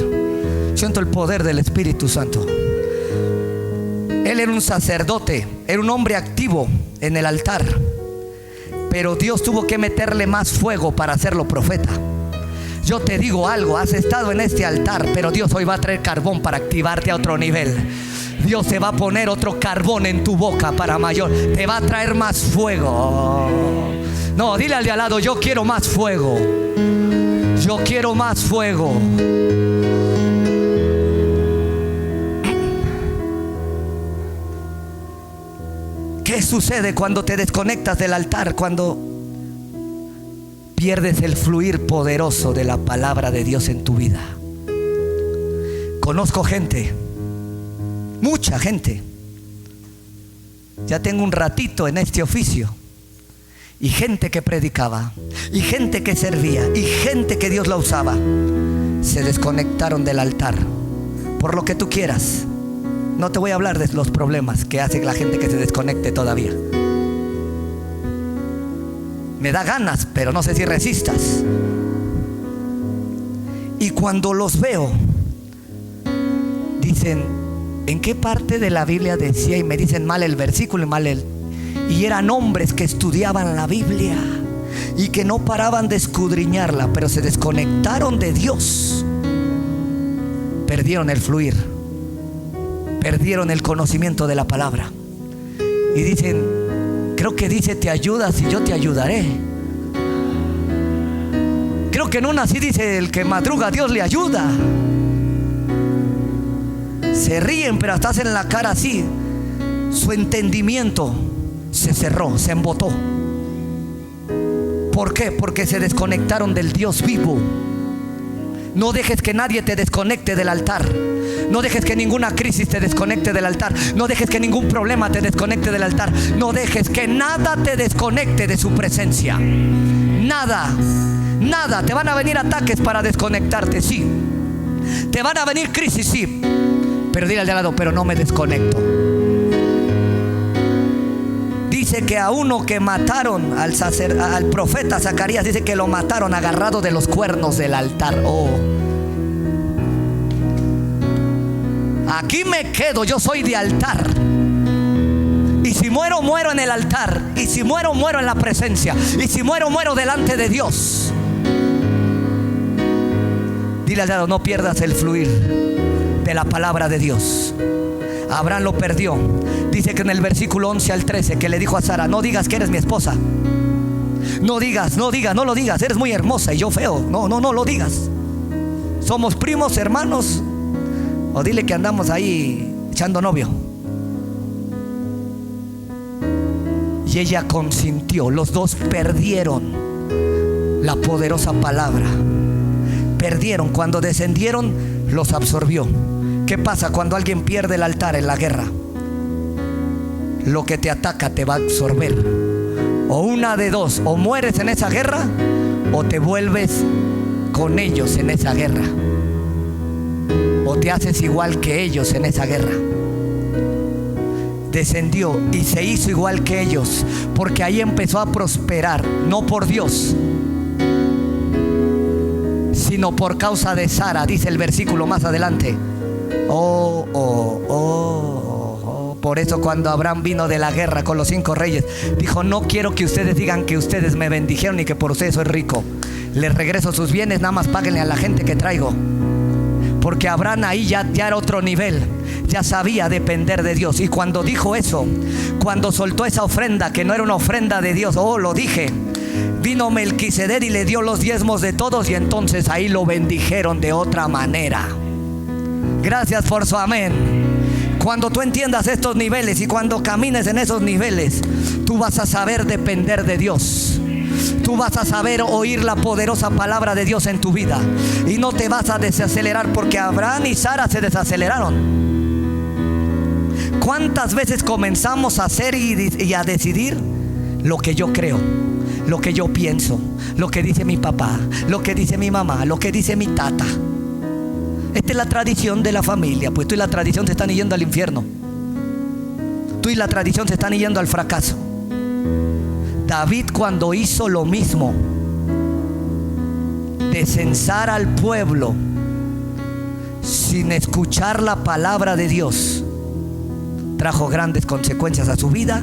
siento el poder del Espíritu Santo. Él era un sacerdote, era un hombre activo en el altar, pero Dios tuvo que meterle más fuego para hacerlo profeta. Yo te digo algo, has estado en este altar, pero Dios hoy va a traer carbón para activarte a otro nivel. Dios te va a poner otro carbón en tu boca para mayor, te va a traer más fuego. No, dile al de al lado: yo quiero más fuego, yo quiero más fuego. ¿Qué sucede cuando te desconectas del altar? Cuando pierdes el fluir poderoso de la palabra de Dios en tu vida. Conozco gente, mucha gente. Ya tengo un ratito en este oficio, y gente que predicaba, y gente que servía, y gente que Dios la usaba, se desconectaron del altar. Por lo que tú quieras, no te voy a hablar de los problemas que hace la gente que se desconecte todavía. Me da ganas, pero no sé si resistas. Y cuando los veo, dicen: ¿en qué parte de la Biblia decía? Y me dicen mal el versículo y mal el... Y eran hombres que estudiaban la Biblia, y que no paraban de escudriñarla, pero se desconectaron de Dios. Perdieron el fluir, perdieron el conocimiento de la palabra. Y dicen, creo que dice: te ayudas y yo te ayudaré. Creo que en una así dice: el que madruga, Dios le ayuda. Se ríen, pero hasta hacen la cara así. Su entendimiento se cerró, se embotó. ¿Por qué? Porque se desconectaron del Dios vivo. No dejes que nadie te desconecte del altar. No dejes que ninguna crisis te desconecte del altar. No dejes que ningún problema te desconecte del altar. No dejes que nada te desconecte de su presencia. Nada, nada. Te van a venir ataques para desconectarte, sí. Te van a venir crisis, sí. Pero dile al de al lado: pero no me desconecto. Dice que a uno que mataron al profeta Zacarías, dice que lo mataron agarrado de los cuernos del altar. Oh, aquí me quedo, yo soy de altar. Y si muero, muero en el altar. Y si muero, muero en la presencia. Y si muero, muero delante de Dios. Dile al lado: no pierdas el fluir de la palabra de Dios. Abraham lo perdió. Dice que en el versículo 11 al 13 que le dijo a Sara: no digas que eres mi esposa. No digas, no lo digas. Eres muy hermosa y yo feo. No lo digas. Somos primos, hermanos. O dile que andamos ahí echando novio. Y ella consintió. Los dos perdieron la poderosa palabra. Perdieron. Cuando descendieron, los absorbió. ¿Qué pasa cuando alguien pierde el altar en la guerra? Lo que te ataca te va a absorber. O una de dos: o mueres en esa guerra, o te vuelves con ellos en esa guerra, o te haces igual que ellos en esa guerra. Descendió y se hizo igual que ellos, porque ahí empezó a prosperar, no por Dios, sino por causa de Sara. Dice el versículo más adelante. Por eso cuando Abraham vino de la guerra con los 5 reyes, dijo: no quiero que ustedes digan que ustedes me bendijeron y que por ustedes soy rico. Les regreso sus bienes, nada más páguenle a la gente que traigo. Porque Abraham ahí ya era otro nivel. Ya sabía depender de Dios. Y cuando dijo eso, cuando soltó esa ofrenda que no era una ofrenda de Dios, lo dije, vino Melquisedec y le dio los diezmos de todos, y entonces ahí lo bendijeron de otra manera. Gracias por su amén. Cuando tú entiendas estos niveles y cuando camines en esos niveles, tú vas a saber depender de Dios. Tú vas a saber oír la poderosa palabra de Dios en tu vida. Y no te vas a desacelerar, porque Abraham y Sara se desaceleraron. ¿Cuántas veces comenzamos a hacer y a decidir lo que yo creo, lo que yo pienso, lo que dice mi papá, lo que dice mi mamá, lo que dice mi tata? Esta es la tradición de la familia. Pues tú y la tradición se están yendo al infierno. Tú y la tradición se están yendo al fracaso. David, cuando hizo lo mismo de censar al pueblo sin escuchar la palabra de Dios, trajo grandes consecuencias a su vida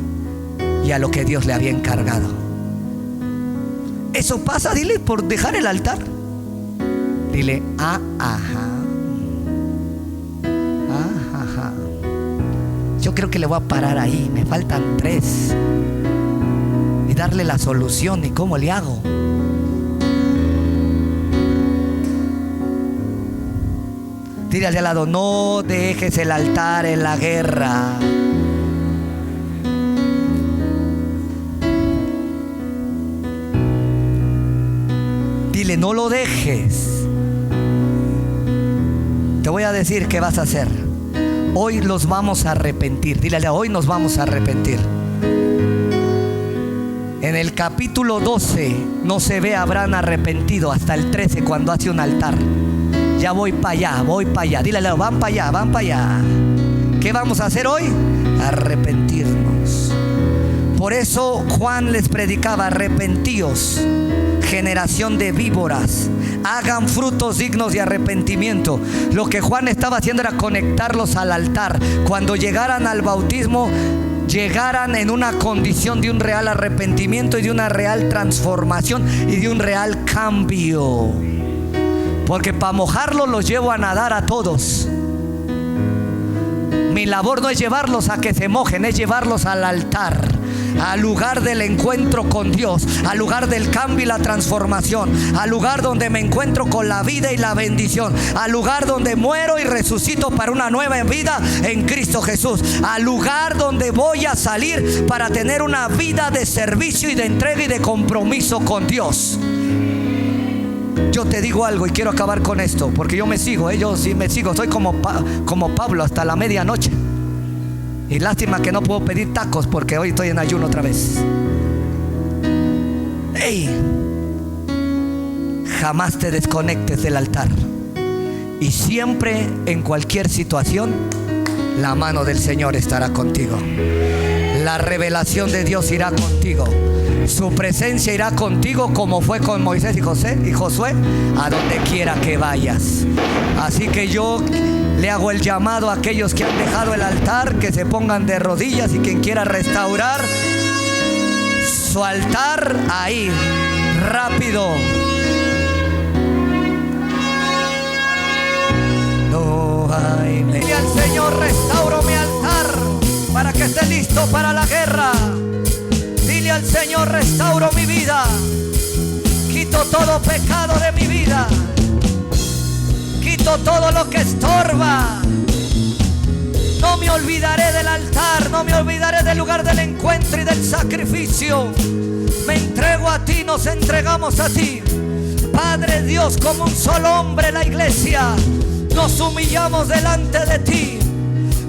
y a lo que Dios le había encargado. Eso pasa, dile, por dejar el altar. Dile: ajá. Yo creo que le voy a parar ahí. Me faltan 3. Y darle la solución. ¿Y cómo le hago? Dile al de al lado: no dejes el altar en la guerra. Dile: no lo dejes. Te voy a decir qué vas a hacer. Hoy los vamos a arrepentir. Dile: hoy nos vamos a arrepentir. En el capítulo 12 no se ve a Abraham arrepentido hasta el 13, cuando hace un altar. Ya voy para allá, voy para allá. Dile: van para allá, van para allá. ¿Qué vamos a hacer hoy? Arrepentirnos. Por eso Juan les predicaba: arrepentíos, generación de víboras, hagan frutos dignos de arrepentimiento. Lo que Juan estaba haciendo era conectarlos al altar. Cuando llegaran al bautismo, llegaran en una condición de un real arrepentimiento y de una real transformación y de un real cambio. Porque para mojarlos los llevo a nadar a todos. Mi labor no es llevarlos a que se mojen, es llevarlos al altar, al lugar del encuentro con Dios, al lugar del cambio y la transformación, al lugar donde me encuentro con la vida y la bendición, al lugar donde muero y resucito para una nueva vida en Cristo Jesús, al lugar donde voy a salir para tener una vida de servicio y de entrega y de compromiso con Dios. Yo te digo algo y quiero acabar con esto, porque yo me sigo, yo sí me sigo, soy como Pablo hasta la medianoche. Y lástima que no puedo pedir tacos porque hoy estoy en ayuno otra vez. ¡Ey! Jamás te desconectes del altar. Y siempre, en cualquier situación, la mano del Señor estará contigo. La revelación de Dios irá contigo. Su presencia irá contigo, como fue con Moisés y Josué, a donde quiera que vayas. Así que yo le hago el llamado a aquellos que han dejado el altar, que se pongan de rodillas, y quien quiera restaurar su altar, ahí, rápido. No hay. Y al Señor, restauro mi altar para que esté listo para la guerra. Dile al Señor, restauro mi vida, quito todo pecado de mi vida, quito todo lo que estorba. No me olvidaré del altar, no me olvidaré del lugar del encuentro y del sacrificio. Me entrego a ti, nos entregamos a ti, Padre Dios. Como un solo hombre, la iglesia, nos humillamos delante de ti,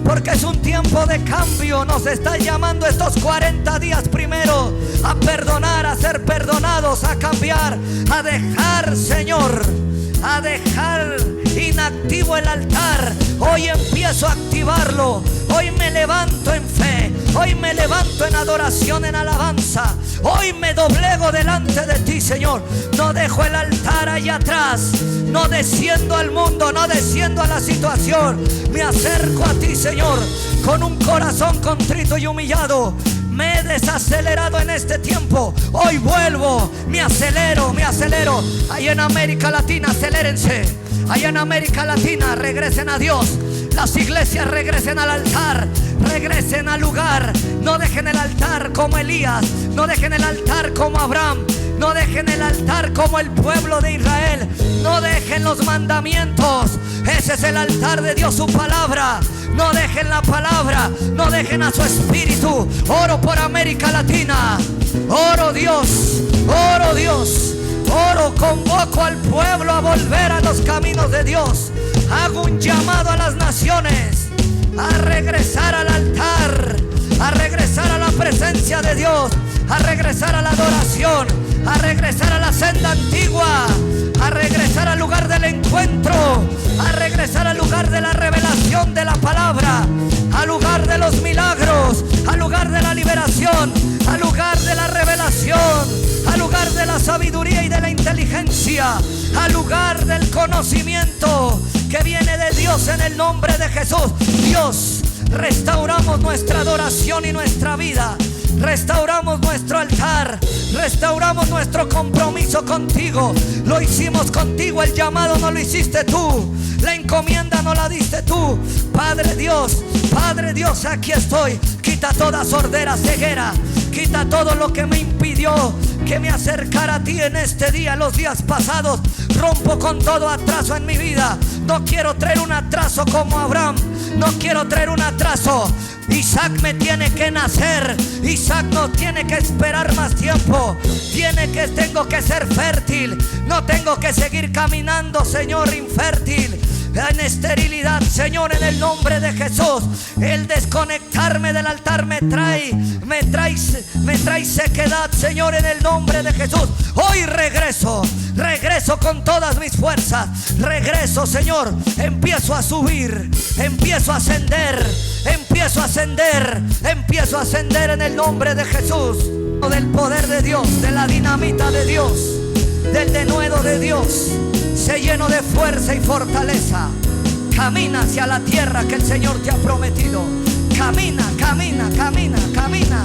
porque es un tiempo de cambio. Nos está llamando estos 40 días primero a perdonar, a ser perdonados, a cambiar, a dejar, Señor, a dejar inactivo el altar. Hoy empiezo a activarlo. Hoy me levanto en fe. Hoy me levanto en adoración, en alabanza. Hoy me doblego delante de ti, Señor. No dejo el altar allá atrás. No desciendo al mundo, no desciendo a la situación. Me acerco a ti, Señor, con un corazón contrito y humillado. Me he desacelerado en este tiempo. Hoy vuelvo, me acelero, me acelero. Allá en América Latina, acelérense. Allá en América Latina, regresen a Dios. Las iglesias regresen al altar, regresen al lugar. No dejen el altar como Elías, no dejen el altar como Abraham, no dejen el altar como el pueblo de Israel. No dejen los mandamientos. Ese es el altar de Dios, su palabra. No dejen la palabra, no dejen a su espíritu. Oro por América Latina. Oro, Dios, oro, Dios. Oro, convoco al pueblo a volver a los caminos de Dios. Hago un llamado a las naciones a regresar al altar, a regresar a la presencia de Dios, a regresar a la adoración, a regresar a la senda antigua, a regresar al lugar del encuentro, a regresar al lugar de la revelación de la palabra, al lugar de los milagros, al lugar de la liberación, al lugar de la revelación, al lugar de la sabiduría y de la inteligencia, al lugar del conocimiento que viene de Dios en el nombre de Jesús. Dios, restauramos nuestra adoración y nuestra vida. Restauramos nuestro altar, restauramos nuestro compromiso contigo. Lo hicimos contigo, el llamado no lo hiciste tú, la encomienda no la diste tú. Padre Dios, aquí estoy. Quita toda sordera, ceguera, quita todo lo que me impidió que me acercara a ti en este día, los días pasados. Rompo con todo atraso en mi vida. No quiero traer un atraso como Abraham, no quiero traer un atraso. Isaac me tiene que nacer. Isaac no tiene que esperar más tiempo. Tengo que ser fértil. No tengo que seguir caminando, Señor, infértil, en esterilidad, Señor, en el nombre de Jesús. El desconectarme del altar me trae sequedad, Señor, en el nombre de Jesús. Hoy regreso con todas mis fuerzas. Regreso, Señor. Empiezo a subir, empiezo a ascender, empiezo a ascender en el nombre de Jesús. Del poder de Dios, de la dinamita de Dios, del denuedo de Dios. Sé lleno de fuerza y fortaleza. Camina hacia la tierra que el Señor te ha prometido. Camina, camina, camina, camina.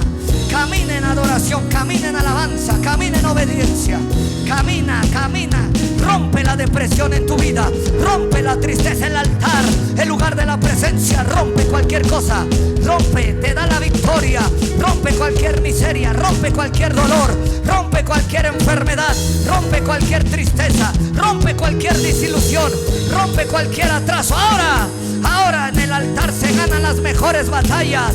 Camina en adoración, camina en alabanza, camina en obediencia. Camina, camina. Rompe la depresión en tu vida, rompe la tristeza en el altar, el lugar de la presencia. Rompe cualquier cosa, rompe, te da la victoria. Rompe cualquier miseria, rompe cualquier dolor, rompe cualquier enfermedad, rompe cualquier tristeza, rompe cualquier desilusión, rompe cualquier atraso. Ahora en el altar se ganan las mejores batallas.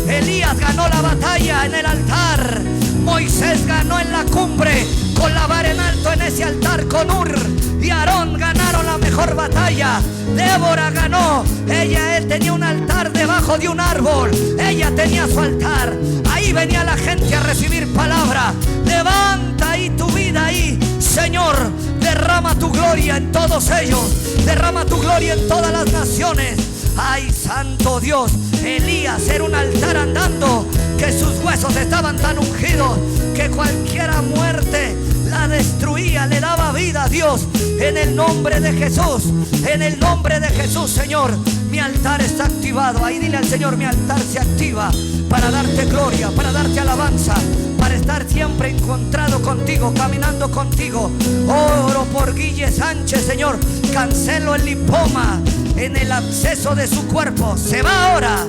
Elías ganó la batalla en el altar. Moisés ganó en la cumbre con la vara en alto en ese altar con Ur. Y Aarón ganaron la mejor batalla. Débora ganó. Él tenía un altar debajo de un árbol. Ella tenía su altar. Ahí venía la gente a recibir palabra. Levanta ahí tu vida ahí, Señor. Derrama tu gloria en todos ellos. Derrama tu gloria en todas las naciones. Ay, santo Dios. Elías era un altar andando, que sus huesos estaban tan ungidos que cualquiera muerte la destruía, le daba vida a Dios. En el nombre de Jesús, en el nombre de Jesús, Señor, mi altar está activado. Ahí dile al Señor, mi altar se activa para darte gloria, para darte alabanza, para estar siempre encontrado contigo, caminando contigo. Oro por Guille Sánchez, Señor. Cancelo el lipoma en el absceso de su cuerpo. Se va ahora.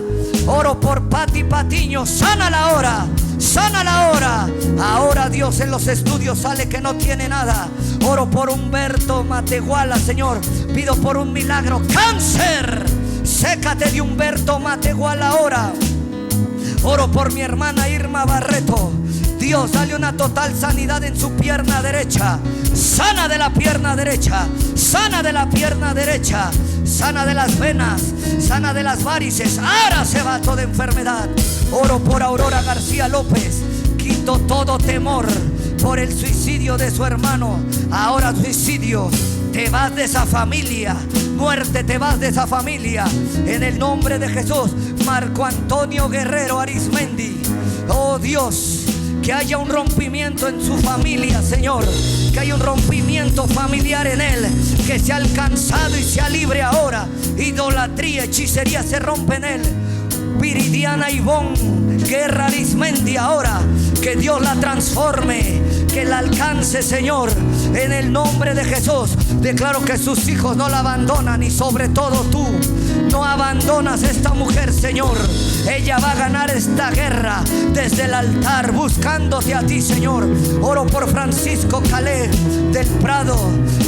Oro por Pati Patiño. Sánala ahora. Sánala ahora. Ahora Dios en los estudios sale que no tiene nada. Oro por Humberto Matehuala, Señor. Pido por un milagro. Cáncer, sécate de Humberto Matehuala ahora. Oro por mi hermana Irma Barreto. Dios, dale una total sanidad en su pierna derecha. Sana de la pierna derecha. Sana de la pierna derecha. Sana de las venas. Sana de las varices. Ahora se va toda enfermedad. Oro por Aurora García López. Quito todo temor por el suicidio de su hermano. Ahora suicidio, te vas de esa familia. Muerte, te vas de esa familia. En el nombre de Jesús. Marco Antonio Guerrero Arismendi. Oh Dios, que haya un rompimiento en su familia, Señor. Que haya un rompimiento familiar en él. Que sea alcanzado y sea libre ahora. Idolatría, hechicería se rompe en él. Viridiana Ivonne Guerra Arismendi ahora. Que Dios la transforme, que la alcance, Señor. En el nombre de Jesús. Declaro que sus hijos no la abandonan. Y sobre todo tú no abandonas a esta mujer, Señor. Ella va a ganar esta guerra desde el altar, buscándote a ti, Señor. Oro por Francisco Calé del Prado.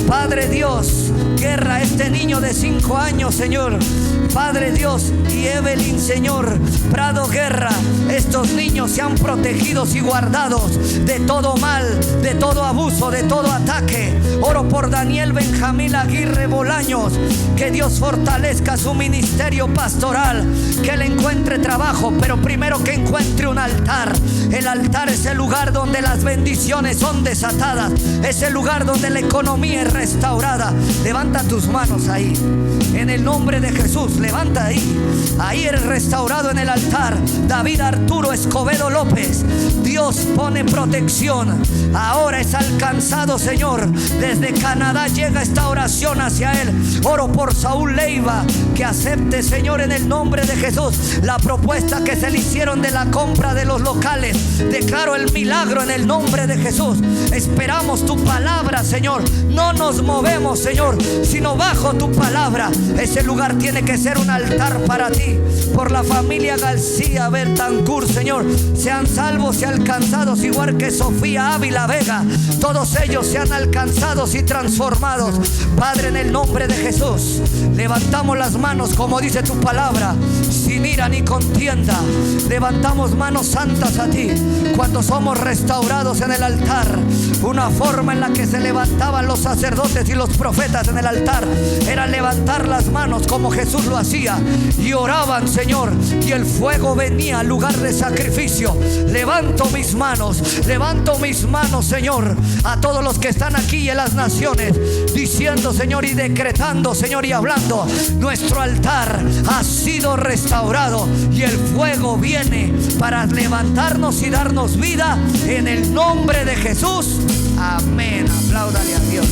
Padre Dios, guerra a este niño de 5 años, Señor. Padre Dios, y Evelyn, Señor, Prado Guerra. Estos niños sean protegidos y guardados de todo mal, de todo abuso, de todo ataque. Oro por Daniel Benjamín Aguirre Bolaños. Que Dios fortalezca su ministerio pastoral. Que le encuentre trabajo, pero primero que encuentre un altar. El altar es el lugar donde las bendiciones son desatadas. Es el lugar donde la economía es restaurada. Levanta tus manos ahí. En el nombre de Jesús, levanta ahí. Ahí eres restaurado en el altar. David Arturo Escobedo López. Dios pone protección. Ahora es alcanzado, Señor. Desde Canadá llega esta oración hacia él. Oro por Saúl Leiva. Que acepte, Señor, en el nombre de Jesús, la propuesta que se le hicieron de la compra de los locales. Declaro el milagro en el nombre de Jesús. Esperamos tu palabra, Señor. No nos movemos, Señor, sino bajo tu palabra. Ese lugar tiene que ser un altar para ti. Por la familia García Bertancourt, Señor, sean salvos y alcanzados, igual que Sofía Ávila Vega. Todos ellos sean alcanzados y transformados. Padre, en el nombre de Jesús, levantamos las manos como dice tu palabra, sin ira ni contienda. Levantamos manos santas a ti cuando somos restaurados en el altar. Una forma en la que se levantaban los sacerdotes y los profetas en el altar era levantar las manos como Jesús lo hacía, y oraban, Señor, y el fuego venía al lugar de sacrificio. Levanto mis manos, Señor, a todos los que están aquí en las naciones, diciendo, Señor, y decretando, Señor, y hablando: nuestro altar ha sido restaurado y el fuego viene para levantarnos y darnos vida en el nombre de Jesús. Amén. Apláudale a Dios.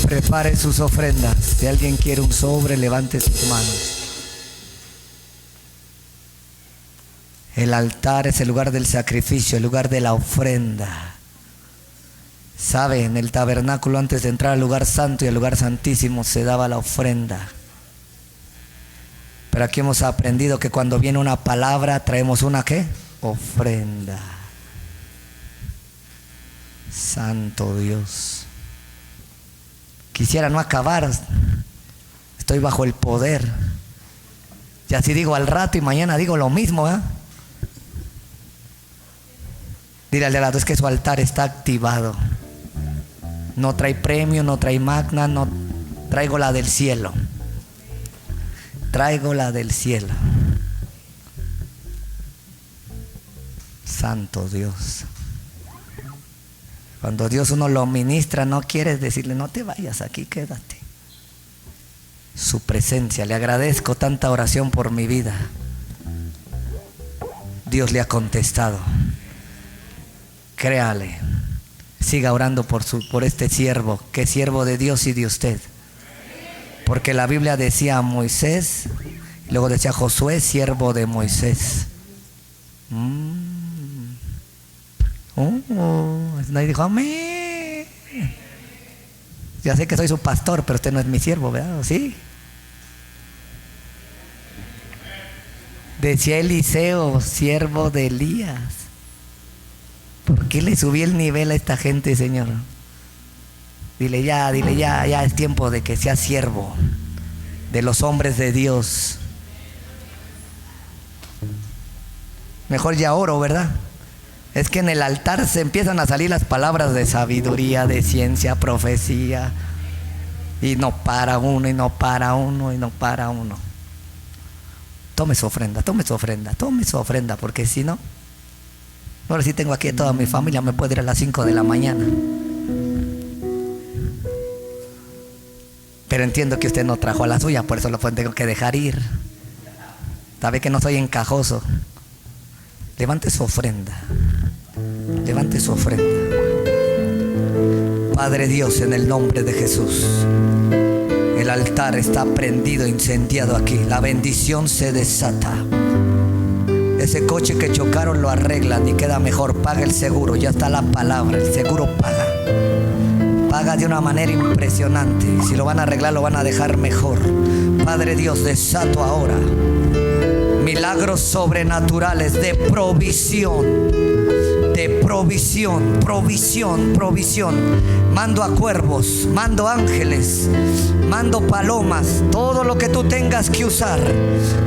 Prepare sus ofrendas. Si alguien quiere un sobre, levante sus manos. El altar es el lugar del sacrificio, el lugar de la ofrenda. ¿Sabe? En el tabernáculo, antes de entrar al lugar santo y al lugar santísimo, se daba la ofrenda. Pero aquí hemos aprendido que cuando viene una palabra, traemos una ¿qué? Ofrenda. Santo Dios. Quisiera no acabar. Estoy bajo el poder. Y así digo al rato y mañana digo lo mismo, ¿eh? Dile al de lado, es que su altar está activado. No trae premio, no trae magna, no traigo la del cielo. Traigo la del cielo. Santo Dios. Cuando Dios uno lo ministra, no quieres decirle, no te vayas, aquí quédate. Su presencia, le agradezco tanta oración por mi vida. Dios le ha contestado. Créale, siga orando por este siervo, que es siervo de Dios y de usted. Porque la Biblia decía a Moisés, y luego decía Josué, siervo de Moisés. Nadie dijo amén. Ya sé que soy su pastor, pero usted no es mi siervo, ¿verdad? ¿Sí? Decía Eliseo, siervo de Elías. ¿Por qué le subí el nivel a esta gente, Señor? Dile ya, ya es tiempo de que sea siervo de los hombres de Dios. Mejor ya oro, ¿verdad? Es que en el altar se empiezan a salir las palabras de sabiduría, de ciencia, profecía. Y no para uno, y no para uno, y no para uno. Tome su ofrenda, tome su ofrenda, tome su ofrenda, porque si no, ahora sí tengo aquí a toda mi familia, me puedo ir a las 5 de la mañana. Pero entiendo que usted no trajo a la suya, por eso lo tengo que dejar ir. Sabe que no soy encajoso. Levante su ofrenda. Levante su ofrenda. Padre Dios, en el nombre de Jesús, el altar está prendido, incendiado aquí. La bendición se desata. Ese coche que chocaron lo arreglan y queda mejor. Paga el seguro, ya está la palabra. El seguro paga. Paga de una manera impresionante. Si lo van a arreglar, lo van a dejar mejor. Padre Dios, desato ahora milagros sobrenaturales de provisión. De provisión, provisión, provisión. Mando a cuervos, mando ángeles, mando palomas. Todo lo que tú tengas que usar,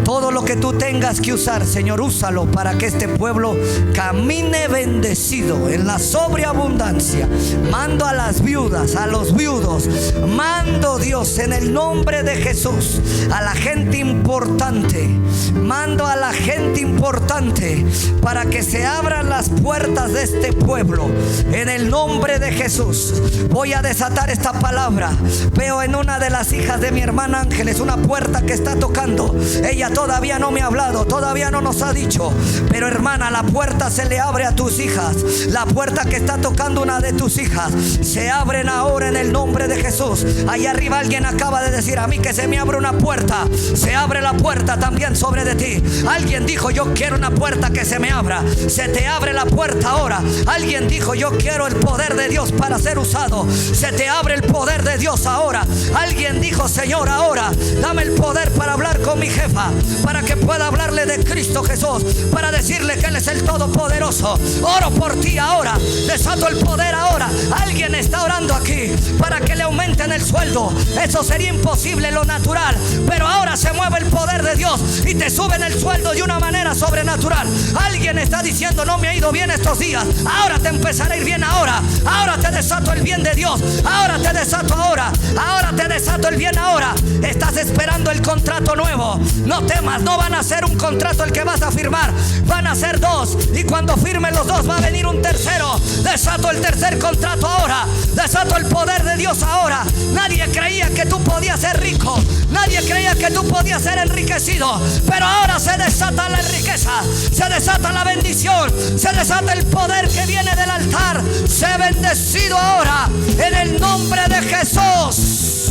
todo lo que tú tengas que usar, Señor, úsalo para que este pueblo camine bendecido en la sobreabundancia. Mando a las viudas, a los viudos. Mando, Dios, en el nombre de Jesús, a la gente importante. Mando a la gente importante para que se abran las puertas de este pueblo. En el nombre de Jesús voy a desatar esta palabra. Veo en una de las hijas de mi hermana Ángeles una puerta que está tocando. Ella todavía no me ha hablado, todavía no nos ha dicho, pero hermana, la puerta se le abre a tus hijas. La puerta que está tocando una de tus hijas se abren ahora en el nombre de Jesús. Allá arriba alguien acaba de decir a mí que se me abre una puerta. Se abre la puerta también sobre de ti. Alguien dijo yo quiero una puerta que se me abra. Se te abre la puerta ahora. Alguien dijo yo quiero el poder de Dios para ser usado. Se te abre el poder de Dios ahora. Alguien dijo Señor, ahora dame el poder para hablar con mi jefa, para que pueda hablarle de Cristo Jesús, para decirle que Él es el Todopoderoso. Oro por ti ahora, desato el poder ahora. Alguien está orando aquí para que le aumenten el sueldo. Eso sería imposible en lo natural, pero ahora se mueve el poder de Dios y te suben el sueldo de una manera sobrenatural. Alguien está diciendo no me ha ido bien estos días. Ahora te empezará a ir bien ahora. Ahora te desato el bien de Dios. Ahora te desato ahora. Ahora te desato el bien ahora. Estás esperando el contrato nuevo. No temas, no van a ser un contrato el que vas a firmar. Van a ser dos. Y cuando firmen los dos va a venir un tercero. Desato el tercer contrato ahora. Desato el poder de Dios ahora. Nadie creía que tú podías ser rico. Nadie creía que tú podías ser enriquecido, pero ahora se desata la riqueza, se desata la bendición, se desata el poder que viene del altar. Sé bendecido ahora en el nombre de Jesús.